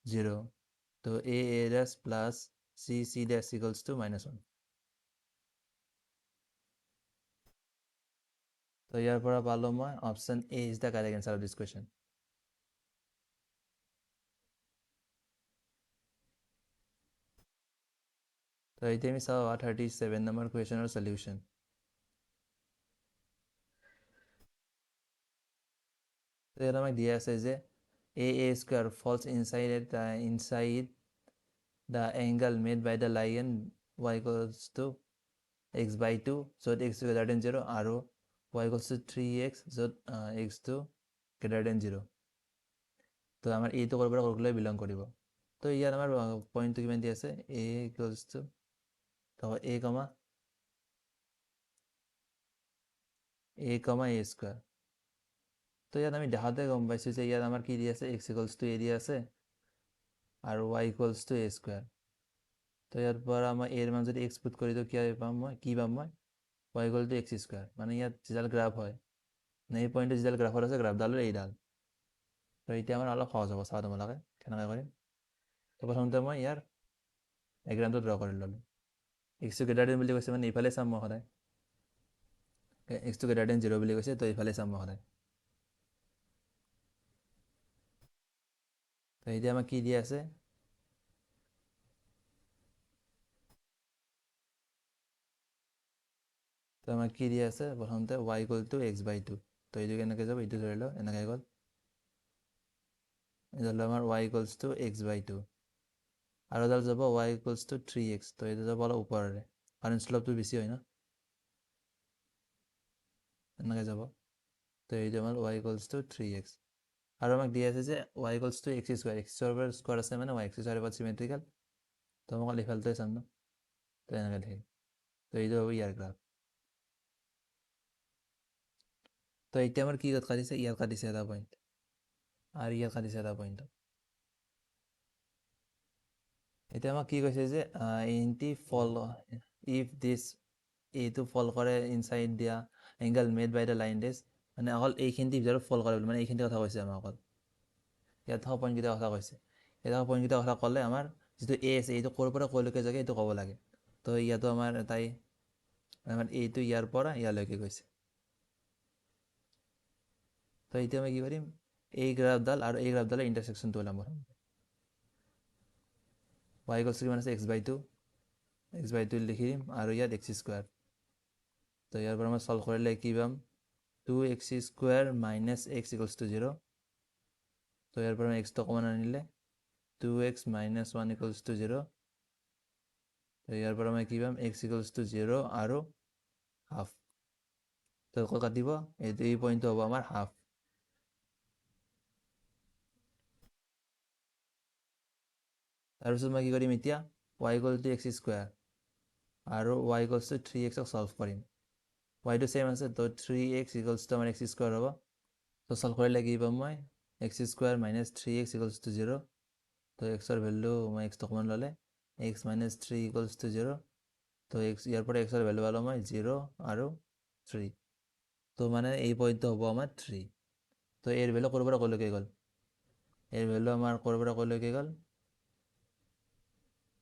0। তো a dash plus c dash equals to -1। তো ইয়াৰ পৰা পালোঁ মই option A is the correct answer of this question. তো এতিয়া আমি চাওঁ 37 নম্বৰ কুৱেশ্যনৰ চলিউশ্যন। তো ইয়াত আমাক দিয়া আছে যে a square falls inside the angle made by the line y equals to x/2 য'ত x গ্ৰেটাৰ দেন 0 আৰু y ইকুৱেলছ টু 3x য'ত x গ্ৰেটাৰ দেন 0। তো আমাৰ এইটো ক'ৰ পৰা ক'লৈ বিলং কৰিব? তো ইয়াত আমাৰ পইণ্টটো কিমান দি আছে? a equals two a comma a square. তো ইয়াত আমি দেখাতে গম পাইছোঁ যে ইয়াত আমাৰ কি দি আছে? x ইকুৱেলছ টু a দি আছে আৰু y equals two a square. তো ইয়াৰ পৰা মই এৰ মান যদি x পুট কৰি দিওঁ কি পাম মই? y equal to x square. মানে ইয়াত যিডাল গ্ৰাফ হয়, এই পইণ্টত যিডাল গ্ৰাফত আছে, গ্ৰাফডালৰ এইডাল। তো এতিয়া আমাৰ অলপ সহজ হ'ব, চাওঁ তোমালোকে কেনেকৈ কৰিম। তো প্ৰথমতে মই ইয়াৰ ডায়েগ্ৰামটো ড্ৰ কৰি ল'লোঁ। এক্স টু গ্ৰেটাৰ দেন বুলি কৈছে মানে এইফালে চাম মই সদায়, এক্স টু গ্ৰেটাৰ দেন 0 বুলি কৈছে, তো এইফালে চাম মই সদায়। তো এতিয়া আমাক কি দিয়া আছে, তো আমাক কি দিয়া আছে প্ৰথমতে y ইকুৱেল টু x/2। তো এইটো কেনেকৈ যাব, এইটো ধৰি লওঁ এনেকৈ গ'ল, এইডাল আমাৰ y ইকুৱেলছ টু x/2 আৰু এডাল যাব y ইকুৱেলছ টু 3x। তো এইটো যাব অলপ ওপৰৰে কাৰণ শ্লপটো বেছি হয় ন, এনেকৈ যাব। তো এইটো আমাৰ y ইকুৱেলছ টু 3x আৰু আমাক দিয়া আছে যে y equals two x square, x square আছে মানে y স্কুৱাৰ এবাৰ চিমেট্ৰিকেল। তো মই অকল ইফালটোৱে চাম ন, তো এনেকৈ থাকিম। তো এইটো হ'ব ইয়াৰ গ্ৰাফ। তো এতিয়া আমাৰ কি কাটিছে, ইয়াত কাটিছে এটা পইণ্ট আৰু ইয়াত কাটিছে এটা পইণ্ট। এতিয়া আমাক কি কৈছে যে ইনটি ফল ইফ দিছ, এইটো ফল কৰে ইনচাইড দিয়া angle made by the line ডেজ, মানে অকল এইখিনিৰ ভিতৰত ফল কৰে বুলি, মানে এইখিনিতে কথা কৈছে আমাক অকল, ইয়াত থকা পইণ্টকেইটা কথা কৈছে। ইয়াত থকা পইণ্টকেইটা কথা ক'লে আমাৰ যিটো এ আছে এইটো ক'ৰ পৰা ক'লৈকে যাগে এইটো ক'ব লাগে। তো ইয়াতো আমাৰ তাই আমাৰ এইটো ইয়াৰ পৰা ইয়ালৈকে গৈছে। তো এতিয়া আমি কি কৰিম, এই গ্ৰাফডাল আৰু এই গ্ৰাফডালৰ ইণ্টাৰচেকশ্যনটো ওলাম প্ৰথমতে। y ইকুৱেলছ কিমান আছে x/2, x/2 লিখি দিম আৰু ইয়াত x স্কুৱাৰ। তো ইয়াৰ পৰা মই সলভ কৰিলে কি পাম, 2x square minus x equals to 0। তো ইয়াৰ পৰা এক্সটো অকণমান আনিলে 2x মাইনাছ 1 ইকুৱেলছ টু 0। তো ইয়াৰ পৰা মই কি পাম, x ইকুৱেলছ টু 0 আৰু হাফ। তো আকৌ কাটিব, এইটো এই পইণ্টটো হ'ব আমাৰ হাফ। তাৰপিছত মই কি কৰিম এতিয়া, y equal to x square আৰু y equals two 3x solve কৰিম। yটো ছেম আছে, তো 3x ইকুৱেলছ টু আমাৰ x স্কুৱাৰ হ'ব। তো সলভ কৰিলে কি পাম মই, x square minus 3x equals to 0। তো এক্সৰ ভেলু মই এক্সটো অকণমান ল'লে x মাইনাছ 3 ইকুৱেলছ টু 0। তো ইয়াৰ পৰা এক্সৰ ভেলু পালোঁ মই 0 আৰু 3। তো মানে এই পইণ্টটো হ'ব আমাৰ 3। তো এৰ ভেলু ক'ৰ পৰা ক'লৈকে গ'ল, এৰ ভেলু আমাৰ ক'ৰ পৰা ক'লৈকে গ'ল,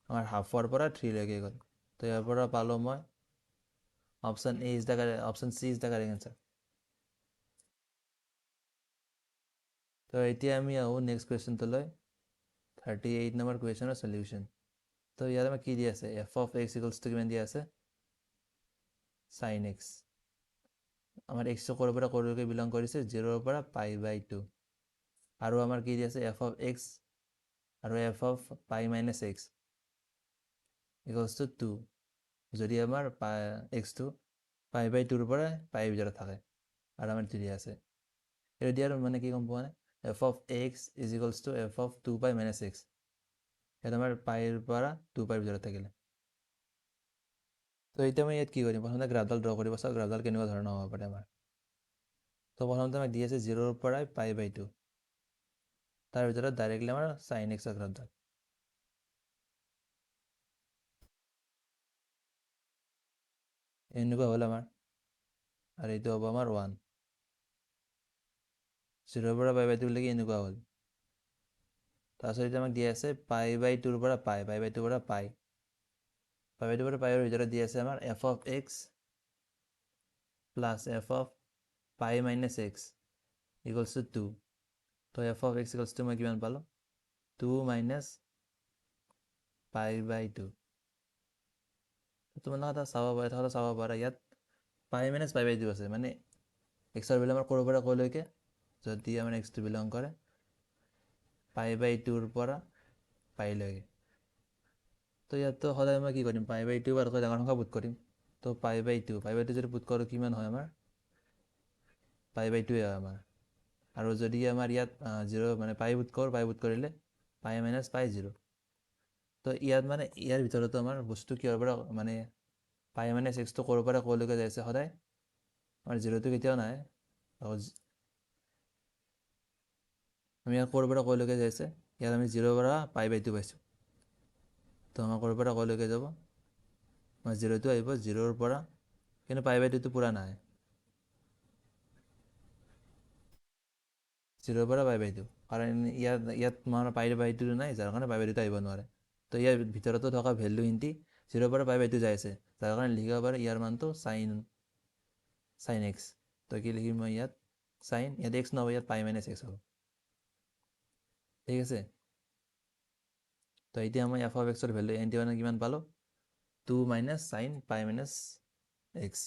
আমাৰ হাফৰ পৰা 3 লৈকে গ'ল। তো ইয়াৰ পৰা পালোঁ মই option C is the correct answer. তো এতিয়া আমি আহোঁ নেক্সট কুৱেশ্যনটোলৈ, 38 নম্বৰ কুৱেশ্যনৰ সলিউশ্যন। তো ইয়াত আমাক কি দিয়া আছে, f of x equals two কিমান দিয়া আছে, sin x। আমাৰ এক্সটো ক'ৰ পৰা ক'লৈকে বিলং কৰিছে, 0ৰ পৰা π/2 আৰু আমাৰ কি দিয়া আছে f অফ x আৰু f of pi minus x equals two 2, যদি আমাৰ এক্সটো π/2ৰ পৰা পাইৰ ভিতৰত থাকে আৰু আমাৰ দিয়া আছে। এইটো দিয়াৰ মানে কি গম পোৱা নাই, f of x is equals to f of 2π minus x। ইয়াত আমাৰ পাইৰ পৰা 2πৰ ভিতৰত থাকিলে। তো এতিয়া মই ইয়াত কি কৰিম, প্ৰথমতে গ্ৰাফডাল ড্ৰ কৰিব চাওঁ, গ্ৰাফডাল কেনেকুৱা ধৰণৰ হ'ব পাৰে আমাৰ। তো প্ৰথমতে আমাক দি আছে 0ৰ পৰা π/2, তাৰ ভিতৰত ডাইৰেক্টলি আমাৰ sin x গ্ৰাফডাল। এনেকুৱা হ'ল আমাৰ, আৰু এইটো হ'ব আমাৰ 1। 0ৰ পৰা π/2 লৈকে এনেকুৱা হ'ল। তাৰপিছত এতিয়া আমাক দিয়া আছে π/2ৰ পৰা π/2ৰ পৰা π/2ৰ পৰা πৰ ভিতৰত দিয়া আছে আমাৰ f of x plus f of pi minus x equals two 2। তো f of x equals two মই কিমান পালোঁ, 2 মাইনাছ π/2। তোমালোকে এটা চাব পাৰা ইয়াত পাই মাইনাছ π/2 আছে, মানে এক্সৰ ভেলু আমাৰ ক'ৰ পৰা ক'লৈকে, যদি আমাৰ এক্সটো বিলং কৰে π/2ৰ পৰা পাইলৈকে। তো ইয়াততো সদায় মই কি কৰিম, π/2 বাৰকৈ ডাঙৰ সংখ্যা পুট কৰিম। তো π/2 যদি পুট কৰোঁ কিমান হয় আমাৰ, π/2 হয় আমাৰ। আৰু যদি আমাৰ ইয়াত 0 মানে পাই পুট কৰিলে পাই মাইনাছ π/0। তো ইয়াত মানে ইয়াৰ ভিতৰতো আমাৰ বস্তু কিহৰ পৰা মানে পাই মাইনাছ এক্সটো ক'ৰ পৰা ক'লৈকে যাইছে, সদায় আমাৰ 0টো কেতিয়াও নাই। আমি ইয়াত ক'ৰ পৰা ক'লৈকে যাইছে, ইয়াত আমি 0ৰ পৰা π/2 পাইছোঁ। তো আমাৰ ক'ৰ পৰা ক'লৈকে যাব, আমাৰ 0টো আহিব 0ৰ পৰা, কিন্তু π/2টো পূৰা নাই, 0ৰ পৰা π/2। কাৰণ ইয়াত তোমাৰ পাই বাই 2 নাই, যাৰ কাৰণে পাই বাই 2 আহিব নোৱাৰে। তো ইয়াৰ ভিতৰতো থকা ভেলু ইনটি 0 পৰা পাই বাই 2 যাই আছে, যাৰ কাৰণে লিখিব পাৰে ইয়াৰ মানটো চাইন এক্স। তো কি লিখিম মই ইয়াত ইয়াত এক্স নহ'ব, ইয়াত পাই মাইনাছ এক্স হ'ব। ঠিক আছে, তো এতিয়া মই এফ অফ এক্সৰ ভেলু এন টি মানে কিমান পালোঁ, 2 মাইনাছ চাইন পাই মাইনাছ এক্স।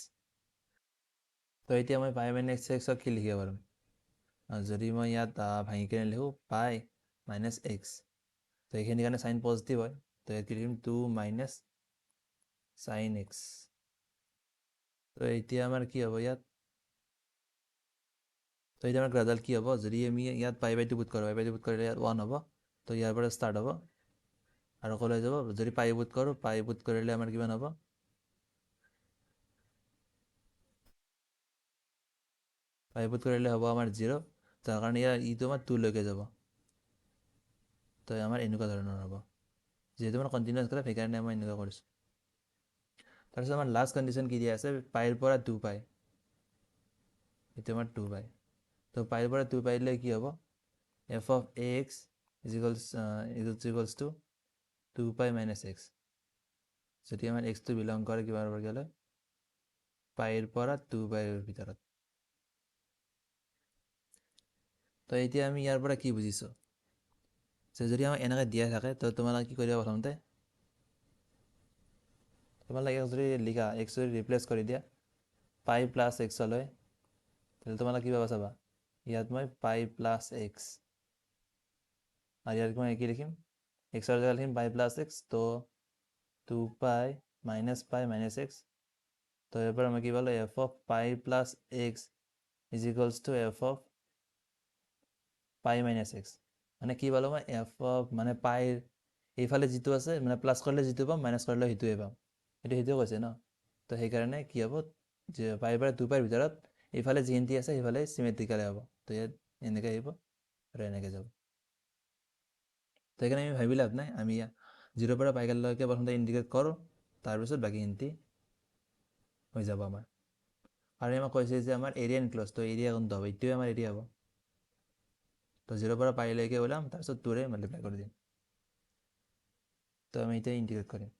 তো এতিয়া মই পাই মাইনাছ এক্সক কি লিখিব পাৰিম, যদি মই ইয়াত ভাঙি কিনে লিখোঁ পাই মাইনাছ এক্স, তো এইখিনিৰ কাৰণে চাইন পজিটিভ হয়, তো ইয়াত কি লিখিম 2 মাইনাছ চাইন এক্স। তো এতিয়া আমাৰ কি হ'ব ইয়াত, তো এতিয়া আমাৰ গ্ৰাডাল কি হ'ব, যদি আমি ইয়াত পাই বাই 2 পুট কৰোঁ, পাই বাই 2 পুট কৰিলে ইয়াত 1 হ'ব, তো ইয়াৰ পৰা ষ্টাৰ্ট হ'ব আৰু ক'লৈ যাব, যদি পাই পুট কৰোঁ, পাই পুট কৰিলে আমাৰ কিমান হ'ব, পাই পুট কৰিলে হ'ব আমাৰ 0, যাৰ কাৰণে ইটো আমাৰ 2 লৈকে যাব। তো আমাৰ এনেকুৱা ধৰণৰ হ'ব, যিহেতু আমাৰ কণ্টিনিউৱাছ গ্ৰাফ সেইকাৰণে মই এনেকুৱা কৰিছোঁ। তাৰপিছত আমাৰ লাষ্ট কণ্ডিশ্যন কি দিয়া আছে, পাইৰ পৰা 2 পাই, এইটো আমাৰ 2 পাই। তো পাইৰ পৰা 2 পাইলৈ কি হ'ব, f of a x is equals to 2 pi minus x, যদি আমাৰ এক্সটো বিলং কৰে কিবাৰ পৰা গ'লে পাইৰ পৰা 2 পাইৰ ভিতৰত। তো এতিয়া আমি ইয়াৰ পৰা কি বুজিছোঁ, যে যদি আমাক এনেকৈ দিয়া থাকে, তো তোমালোকে কি কৰিবা, প্ৰথমতে তোমালোকে যদি লিখা এক্স যদি ৰিপ্লেচ কৰি দিয়া পাই প্লাছ এক্সলৈ, তাহলে তোমালোকে কি পাবা চাবা, ইয়াত মই পাই প্লাছ এক্স আৰু ইয়াত মই কি লিখিম, এক্সৰ জেগাত লিখিম পাই প্লাছ এক্স, তো 2 পাই মাইনাছ এক্স। তো ইয়াৰ পৰা মই কি পালোঁ, f of pi plus x is equals to f of pi minus x. মানে কি পালোঁ মই, এফ অফ মানে পাইৰ এইফালে যিটো আছে, মানে প্লাছ কৰিলে যিটো পাম, মাইনাছ কৰিলে সেইটোৱে পাম, সেইটোৱে কৈছে ন। তো সেইকাৰণে কি হ'ব, যে পাইৰ পৰা 2 পাইৰ ভিতৰত এইফালে যিখিনি আছে সেইফালে চিমেট্ৰিকেলে হ'ব, তো ইয়াত এনেকৈ আহিব আৰু এনেকৈ যাব। তো সেইকাৰণে আমি ভাবি লাভ নাই, আমি 0 পৰা পাইলৈকে প্ৰথমতে ইণ্ডিকেট কৰোঁ, তাৰপিছত বাকীখিনি হৈ যাব আমাৰ। আৰু আমাক কৈছে যে আমাৰ এৰিয়া ইনক্ল'জ, তো এৰিয়া কোনটো হ'ব, এইটোৱে আমাৰ এৰিয়া হ'ব। তো 0 পৰা পাইলৈকে ওলাম, তাৰপিছত 2ৰে মাল্টিপ্লাই কৰি দিম। তো আমি এতিয়া ইণ্টিগ্ৰেট কৰিম,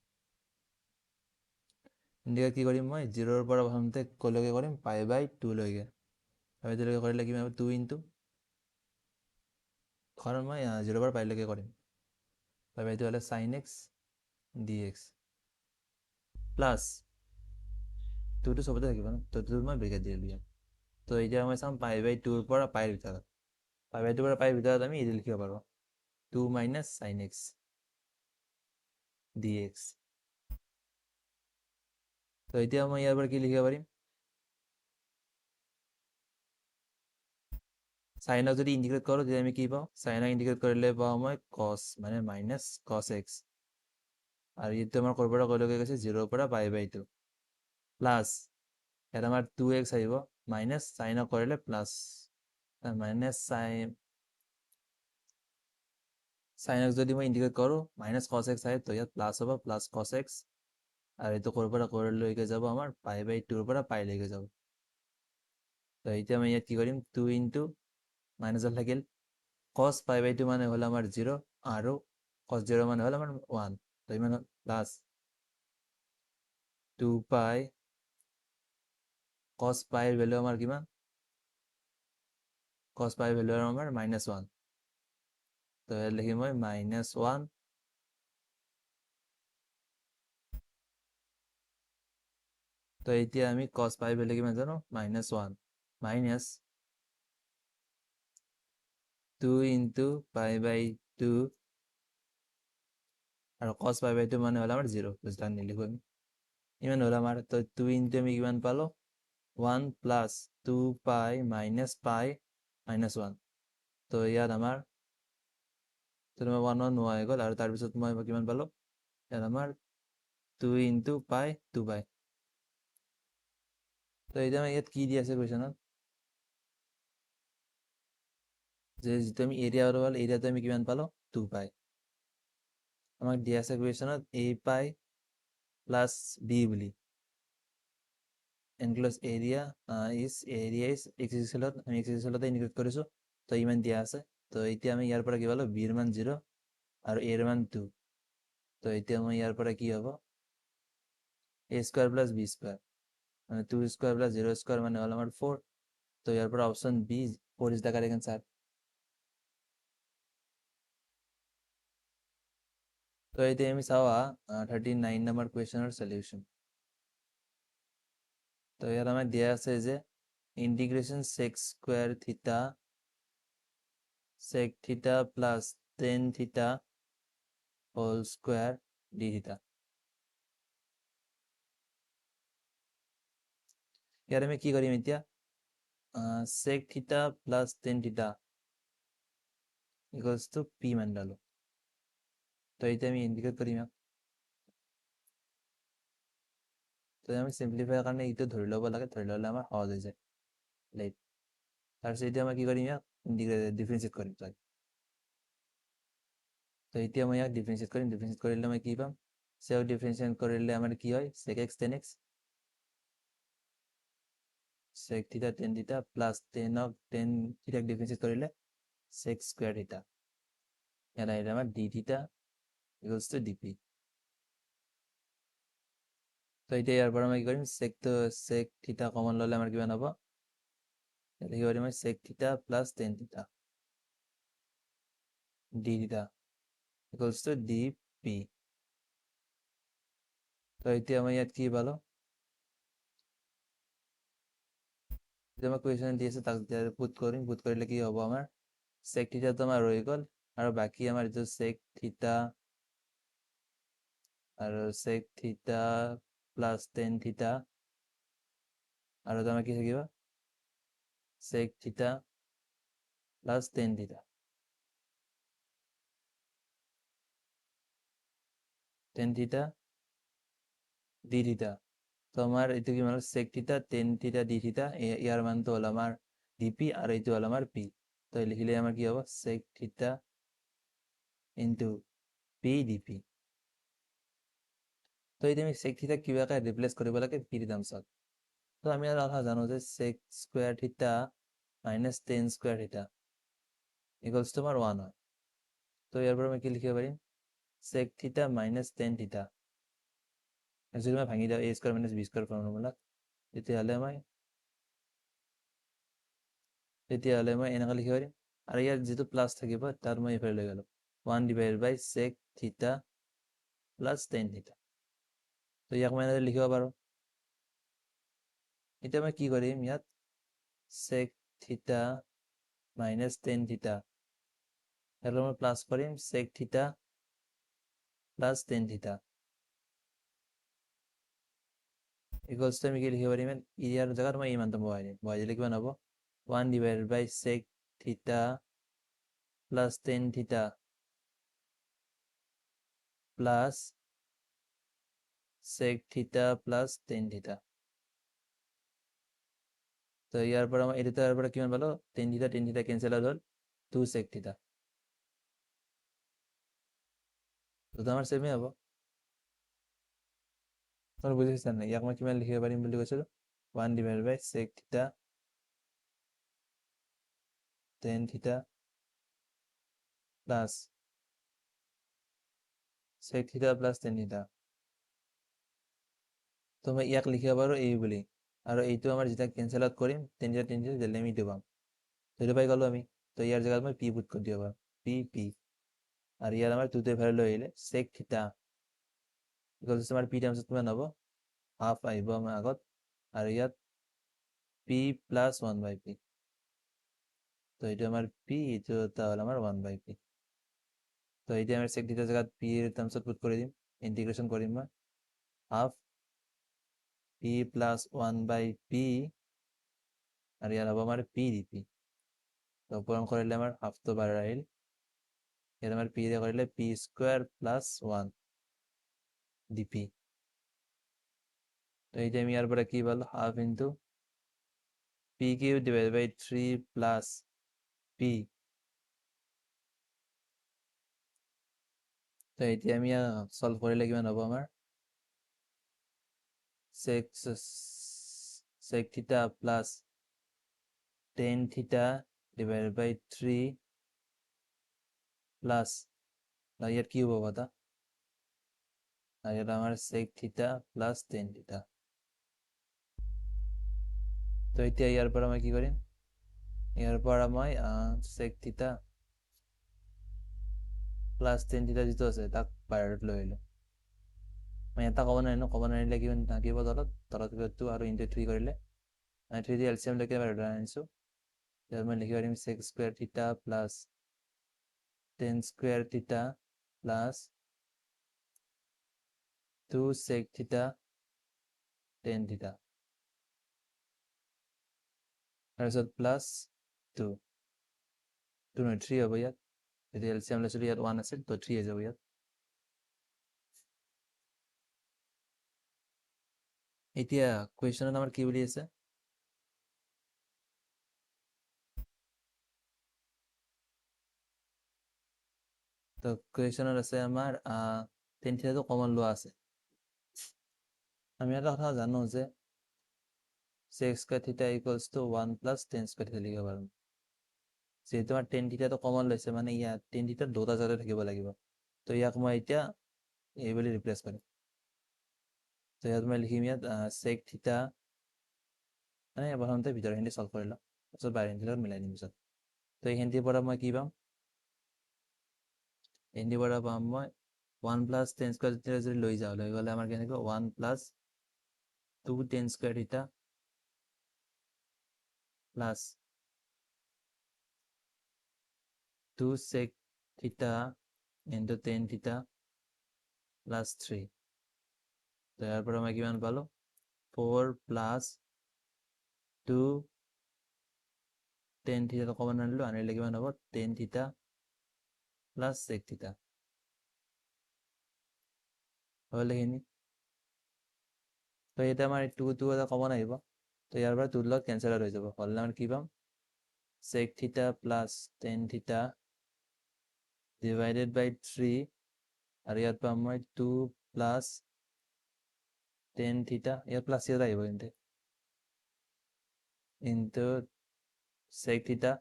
ইণ্টিগ্ৰেট কি কৰিম মই, 0ৰ পৰা প্ৰথমতে ক'লৈকে কৰিম, পাই বাই 2লৈকে, পাই বাই 2লৈকে কৰিলে কিমান হ'ব, 2 ইনটু, কাৰণ মই 0 পৰা পাইলৈকে কৰিম, পাই বাই 2 হ'লে sin x d x plus 2টো চবতে থাকিব ন, তো 2 মই ব্ৰেকেট দি দিলোঁ। তো এতিয়া মই চাম পাই বাই 2ৰ পৰা পাইৰ ভিতৰত, পাই বাই 2ৰ পৰা পাইৰ ভিতৰত আমি এইটো লিখিব পাৰোঁ, 2 minus sign x d x. তো এতিয়া মই ইয়াৰ পৰা কি লিখিব পাৰিম, চাইনক যদি ইণ্টিগ্ৰেট কৰোঁ তেতিয়া আমি কি পাওঁ, চাইনক ইণ্টিগ্ৰেট কৰিলে পাওঁ মই কছ মানে মাইনাছ কছ এক্স, আৰু এইটো আমাৰ ক'ৰ পৰা ক'লৈকে গৈছে, 0ৰ পৰা পাই বাই 2 প্লাছ ইয়াত আমাৰ 2x আহিব, মাইনাছ চাইনক কৰিলে প্লাছ, মাইনাছ চাইনক যদি মই ইণ্টিগ্ৰেট কৰোঁ মাইনাছ কছ এক্স আহে, তো ইয়াত প্লাছ হ'ব, প্লাছ কছ এক্স, আৰু এইটো ক'ৰ পৰা ক'লৈকে যাব, আমাৰ পাই বাই 2ৰ পৰা পাইলৈকে যাব। তো এতিয়া আমি ইয়াত কি কৰিম, 2 ইনটু মাইনাছত থাকিল কছ পাই বাই 2 মানে হ'ল আমাৰ 0, আৰু কছ 0 মানে হ'ল আমাৰ 1, তো ইমান প্লাছ 2 পাই কছ পাইৰ ভেলু আমাৰ কিমান, কছ পাইৰ ভেলু আমাৰ -1, তো ইয়াত লিখিম মই -1। তো এতিয়া আমি কছ পাইৰ ভেলু কিমান জানো, -1 মাইনাছ 2 ইনটু পাই বাই 2, আৰু কছ পাই বাই 2 মানে হ'ল আমাৰ 0, বুঝলাম নিলিখো আমি, ইমান হ'ল আমাৰ। তো 2 ইনটু আমি কিমান পালোঁ, 1 প্লাছ 2 পাই মাইনাছ পাই -1, তো ইয়াত আমাৰ 1 নোহোৱা হৈ গ'ল, আৰু তাৰপিছত মই কিমান পালোঁ, ইয়াত আমাৰ 2 ইনটু পাই 2 পাই। তো এতিয়া আমাৰ ইয়াত কি দি আছে কুৱেশ্যনত, যে যিটো আমি এৰিয়া ওলাল, এৰিয়াটো আমি কিমান পালোঁ, 2 পাই। আমাক দিয়া আছে কুৱেশ্যনত a পাই প্লাছ b বুলি, enclosed area is area is x এক্সেলত, আমি এক্স এক্সেলতে ইনক্লুড কৰিছোঁ, তো ইমান দিয়া আছে। তো এতিয়া আমি ইয়াৰ পৰা কি পালো b ৰ মান 0 আৰু a ৰ মান 2 তো এতিয়া মই ইয়াৰ পৰা কি হ'ব a square plus b square মানে 2 স্কয়ার প্লাস 0 স্কয়ার মানে হল আমার 4 তো ইয়ার পর option B 4 is the correct answer তো এইতে আমি চাওয়া 39 নাম্বার কোয়েশ্চনের সলিউশন তো ইয়ার আমার দেয়া আছে যে ইন্টিগ্রেশন sec স্কয়ার থিটা sec থিটা প্লাস tan থিটা হোল স্কয়ার d থিটা ইয়ার আমি কি করিম এতিয়া sec থিটা প্লাস tan থিটা ইকুয়ালস টু p মান ডালো তো এইটা আমি ইন্ডিকেট করিম তো আমি সিম্পলিফাই কাৰণে এইটো ধৰি ল'ব লাগে ধৰি ল'লে আমাৰ সহজ হৈ যায় লাইক তাৰপিছত এতিয়া মই কি কৰিম ইয়াক ডিফাৰেন্সিয়েট কৰিম তাক তো এতিয়া মই ইয়াক ডিফাৰেন্সিয়েট কৰিলে মই কি পাম সেক ডিফাৰেন্সিয়েট কৰিলে আমাৰ কি হয় sec x tan x sec থিটা tan থিটা প্লাস tan থিটা ডিফারেন্সিয়েট কৰিলে sec স্কয়াৰ থিটা ইয়াত আহিলে আমাৰ d থিটা ইকুয়ালস টু dp তো এতিয়া ইয়াৰ পৰা মই কি কৰিম sec থিটা কমন ল'লে আমাৰ কিমান হ'ব লিখিব পাৰিম মই sec থিটা প্লাস tan থিটা d থিটা ইকুয়ালস টু dp তো এতিয়া মই ইয়াত কি পালো যে মই কোৱেশ্চন দি আছে তাক পুট কৰিলে কি হ'ব আমাৰ sec থিটা তো আমাৰ ৰৈ গ'ল আৰু বাকি আমাৰ যেটো sec থিটা আৰু sec থিটা প্লাস tan থিটা আৰু তো আমাৰ কি থাকিব sec থিটা প্লাস tan থিটা tan থিটা d থিটা তো আমার এটা কি মানে sec থিটা tan থিটা d থিটা ইয়ার মান তো হলো আমার dp আর এইটো হলো আমার p তো লিখিলে আমার কি হবে sec থিটা ইনটু p dp তো এই আমি sec থিটা কিবাকে ৰিপ্লেস কৰিব লাগে p ৰ টাৰ্মছত তো আমি আৰু কথা জানো যে sec স্কয়াৰ থিটা মাইনাস tan স্কয়াৰ থিটা ইকুয়ালস টু আমাৰ 1 হয় তো ইয়াৰ পৰা মই কি লিখিব পাৰিম sec থিটা মাইনাস tan থিটা যদি মই ভাঙি দিওঁ a square minus b square formula তেতিয়াহ'লে মই এনেকৈ লিখিব পাৰিম আৰু ইয়াৰ যেটো প্লাস থাকিব তাৰ মই ইফালে লৈ গ'লো 1 divided by sec থিটা প্লাস tan থিটা তো ইয়াক মই এনেকৈ লিখিব পাৰো এতিয়া মই কি কৰিম ইয়াত sec থিটা মাইনাস tan থিটা ইয়াৰ মই প্লাস কৰিম sec থিটা প্লাস tan থিটা ইকুয়ালস টু আমি কি লিখিব পাৰিম ইয়াৰ জায়গাত মই এই মানটো বহাই দিলে কিমান হ'ব 1 divided by sec theta plus tan theta plus sec theta plus tan theta তো ইয়াৰ পৰা মই এডিটাৰ পৰা কিমান পালো tan theta ক্যান্সেল হ'ল 2 sec theta তো আমাৰ সেমে হ'ব তোমৰা বুঝিছ না ইয়াক মই কিমান লিখিব পাৰিম বুলি কৈছিলো 1 divided by sec theta tan theta plus sec theta plus tan theta তো মই ইয়াক লিখিব পাৰো এই বুলি আৰু এইটো আমাৰ যেটা ক্যান্সেল আউট কৰিম tan theta দিলে আমি দিবাম তো এটা পাই গলো আমি তো ইয়াৰ জায়গাত মই p পুট কৰি দিব পাৰো p আৰু ইয়াৰ আমাৰ 2 তে ভ্যালু লৈ আহিলে sec theta ইকুয়ালস আমাৰ p টাইমছ কিমান হ'ব হাফ আহিব আমাৰ আগত আৰু ইয়াত p plus 1 by p তো এটা আমার p এটা তাহলে আমার 1 by p তো এইটা আমি sec থিটার জায়গা p এর টার্মস পুট করে দিম ইন্টিগ্রেশন করিম মই half p plus 1 by p আর ইয়ার হবে আমার p dp তো পূরণ করলে আমার হাফ তো বাইরে আহিল এর আমার p দিয়ে করলে p স্কয়ার প্লাস 1 dp তো এইটা আমি ইয়ার পরে কি বলবো half into p cube divided by 3 plus p তো এইটা আমি সলভ করলে কিমান হ'ব আমার sec theta plus tan theta divided by 3 plus ইয়াত কি হ'ব কথা ইয়াত আমাৰ sec থিটা প্লাছ tan থিটা তো এতিয়া ইয়াৰ পৰা মই কি কৰিম ইয়াৰ পৰা মই sec থিটা প্লাছ tan থিটা যিটো আছে তাক বাহিৰত লৈ আহিলোঁ মই এটা ক'ব নোৱাৰিলে কিমান থাকিব তলত 2 আৰু ইনটু 3 কৰিলে 3 দি এলচিএম লৈকে বাহিৰত আনিছোঁ ইয়াত মই লিখিব পাৰিম sec স্কুৱেৰ থিটা প্লাছ tan স্কুৱেৰ থিটা প্লাছ 2 sec থিটা tan থিটা তাৰপিছত প্লাছ 2 নহয় 3 হ'ব ইয়াত যদি এলচিএম লৈছিলোঁ ইয়াত 1 আছিল তো 3 হৈ যাব ইয়াত এতিয়া কুৱেশ্যনত আমাৰ কি বুলি আছে তো কুৱেশ্যনত আছে আমাৰ tan থিটাটো কমন লোৱা আছে আমি এটা কথা জানো যে sec স্কুৱেৰ থিটা equals to 1 plus tan square থিটা লিখিব পাৰোঁ যেহেতু আমাৰ tan থিটাটো কমন লৈছে মানে ইয়াত tan থিটা দুটা জাগাতে থাকিব লাগিব তো ইয়াক মই এতিয়া এই বুলি ৰিপ্লেচ কৰিম তো ইয়াত মই লিখিম ইয়াত sec থিটা মানে প্ৰথমতে ভিতৰখিনি সলভ কৰি লওঁ তাৰপিছত বাহিৰখিনিৰ লগত মিলাই দিম পিছত তো এইখিনিৰ পৰা মই কি পাম এইখিনিৰ পৰা পাম মই 1 প্লাছ tan স্কুৱেৰ থিটা যদি লৈ যাওঁ লৈ গ'লে আমাৰ কেনেকৈ 1 প্লাছ 2 tan স্কুৱেৰ থিটা প্লাছ 2 sec থিটা ইনটু tan থিটা প্লাছ 3 তো ইয়াৰ পৰা মই কিমান পালোঁ 4 প্লাছ 2 tan থিটাটো কমন আনিলে কিমান হ'ব tan থিটা প্লাছ sec থিটা হ'ল এইখিনি তো এতিয়া আমাৰ 2 এটা কমন আহিব তো ইয়াৰ পৰা 2 লগত কেঞ্চেল হৈ যাব হ'লে আমাৰ কি পাম sec থিটা প্লাছ tan থিটা ডিভাইডেড বাই 3 আৰু ইয়াত পাম মই 2 প্লাছ tan থিটা ইয়াত প্লাছ ইয়াত আহিব কিন্তু ইনটু sec থিটা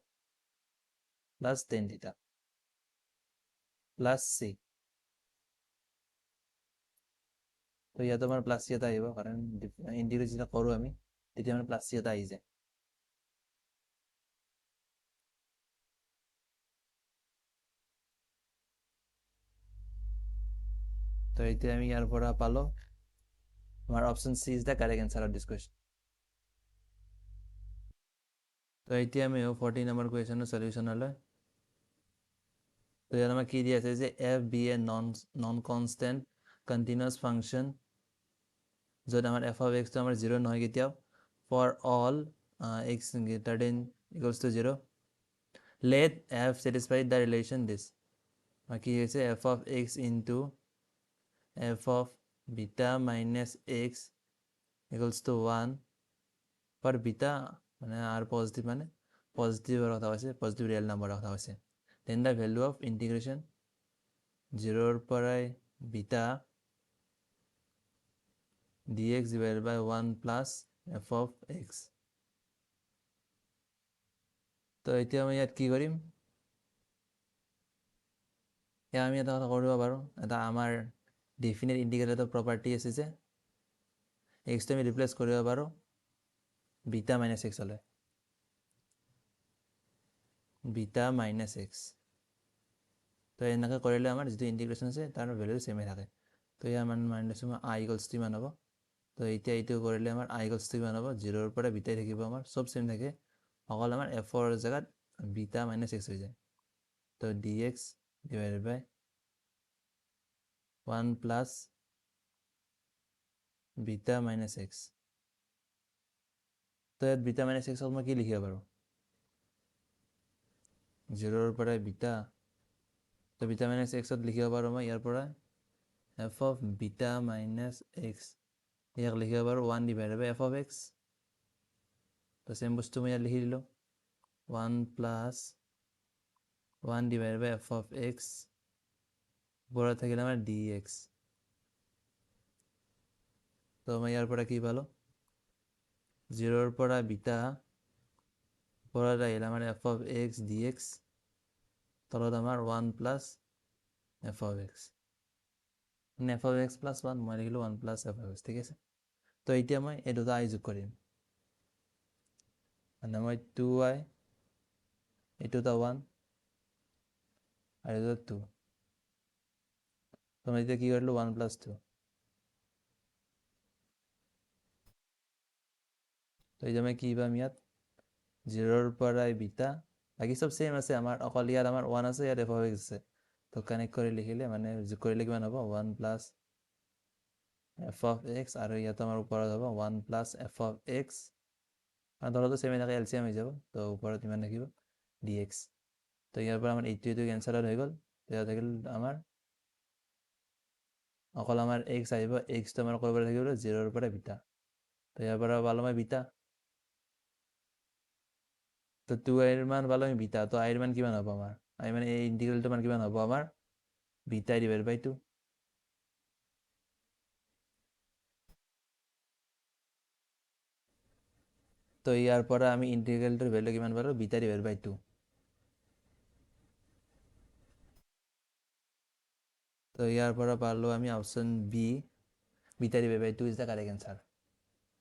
প্লাছ tan থিটা প্লাছ c তো ইয়াত আমাৰ প্লাছ ইয়াত আহিব কাৰণ ইণ্টিগ্ৰেট যেতিয়া কৰোঁ আমি তেতিয়া আমাৰ প্লাছ ইয়াত আহি যায় তো এতিয়া আমি ইয়াৰ পৰা পালোঁ আমাৰ option C is the correct answer of this question তো এতিয়া আমি 14 নম্বৰ কুৱেশ্যনৰ সলিউশ্যনলৈ তো ইয়াত আমাৰ কি দিয়া আছে যে f be a non constant continuous function য'ত আমাৰ এফ অফ এক্সটো আমাৰ 0 নহয় কেতিয়াও for all x greater than equals to 0 let f satisfy the relation this কি হৈছে f of x into f of beta minus x equals to 1 for beta মানে আৰু পজিটিভৰ কথা কৈছে পজিটিভ ৰিয়েল নাম্বাৰৰ কথা কৈছে then the value of integration 0ৰ পৰাই beta dx divided by 1 plus f of x তো এতিয়া আমি ইয়াত কি কৰিম এতিয়া আমি এটা কথা কৰিব পাৰোঁ এটা আমাৰ ডেফিনেট ইণ্টিগ্ৰেটৰ প্ৰপাৰ্টি আছে যে এক্সটো আমি ৰিপ্লেচ কৰিব পাৰোঁ বিটা মাইনাছ এক্স হ'লে বিটা মাইনাছ এক্স তো এনেকৈ কৰিলে আমাৰ যিটো ইণ্টিগ্ৰেশ্যন আছে তাৰ ভেলু ছেমে থাকে তো ইয়াৰ মানি লৈছোঁ মই আই ইকুৱেলছ টু ইমান হ'ব তো এতিয়া এইটো কৰিলে আমাৰ আই ইকুৱেলছ টু ইমান হ'ব 0ৰ পৰা বিটাই থাকিব আমাৰ চব ছেম থাকে অকল আমাৰ এফৰ জেগাত বিটা মাইনাছ এক্স হৈ যায় তো D x divided by 1 plus beta minus x তো ইয়াত বিটা মাইনাছ এক্সক মই কি লিখিব পাৰোঁ 0ৰ পৰা বিটা তো বিটা মাইনাছ এক্সত লিখিব পাৰোঁ মই ইয়াৰ পৰা f of beta minus x ইয়াক লিখিব পাৰোঁ 1 divided by f of x তো ছেম বস্তু মই ইয়াত লিখি দিলোঁ 1 plus 1 divided by f of x ওপৰত থাকিলে আমাৰ ডি এক্স তো মই ইয়াৰ পৰা কি পালোঁ 0ৰ পৰা বিটা ওপৰত আহিলে আমাৰ f of x d x তলত আমাৰ 1 plus F of x, F of x plus 1 মই লিখিলোঁ 1 প্লাছ এফ অফ এক্স, ঠিক আছে। তো এতিয়া মই এই দুটা আই যোগ কৰিম, মানে মই 2i, এইটো এটা 1 আৰু এইটো 2, তো মই এতিয়া কি কৰিলোঁ 1 প্লাছ 2, তো এতিয়া মই কি পাম ইয়াত 0ৰ পৰাই বিটা, বাকী চব ছেইম আছে আমাৰ, অকল ইয়াত আমাৰ 1 আছে, ইয়াত এফ অফ এক্স আছে, তো কানেক্ট কৰি লিখিলে মানে যোগ কৰিলে কিমান হ'ব 1 প্লাছ এফ অফ এক্স আৰু ইয়াত আমাৰ ওপৰত হ'ব 1 প্লাছ এফ অফ এক্স, কাৰণ তলতো ছেম এনেকৈ এল চি এম হৈ যাব, তো ওপৰত ইমান থাকিব ডি এক্স। তো ইয়াৰ পৰা আমাৰ এইটো কেঞ্চেল আউট হৈ গ'ল, ইয়াত থাকিল আমাৰ অকল আমাৰ এক্স আহিব, এক্সটো আমাৰ কৰিব থাকিব 0ৰ পৰা বিটা, তো ইয়াৰ পৰা পালোঁ মই বিটা, তো 2i মান পালোঁ আমি বিটা, তো আইৰ মান কিমান হ'ব আমাৰ, আই মানে এই ইণ্টিগ্ৰেলটোৰ মান কিমান হ'ব আমাৰ বিটা ডিভাইড বাই 2। তো ইয়াৰ পৰা আমি ইণ্টিগ্ৰেলটোৰ ভেলু কিমান পালোঁ বিটা ডিভাইড বাই 2। তো ইয়াৰ পৰা পালোঁ আমি option B, beta divide by 2 is the correct answer.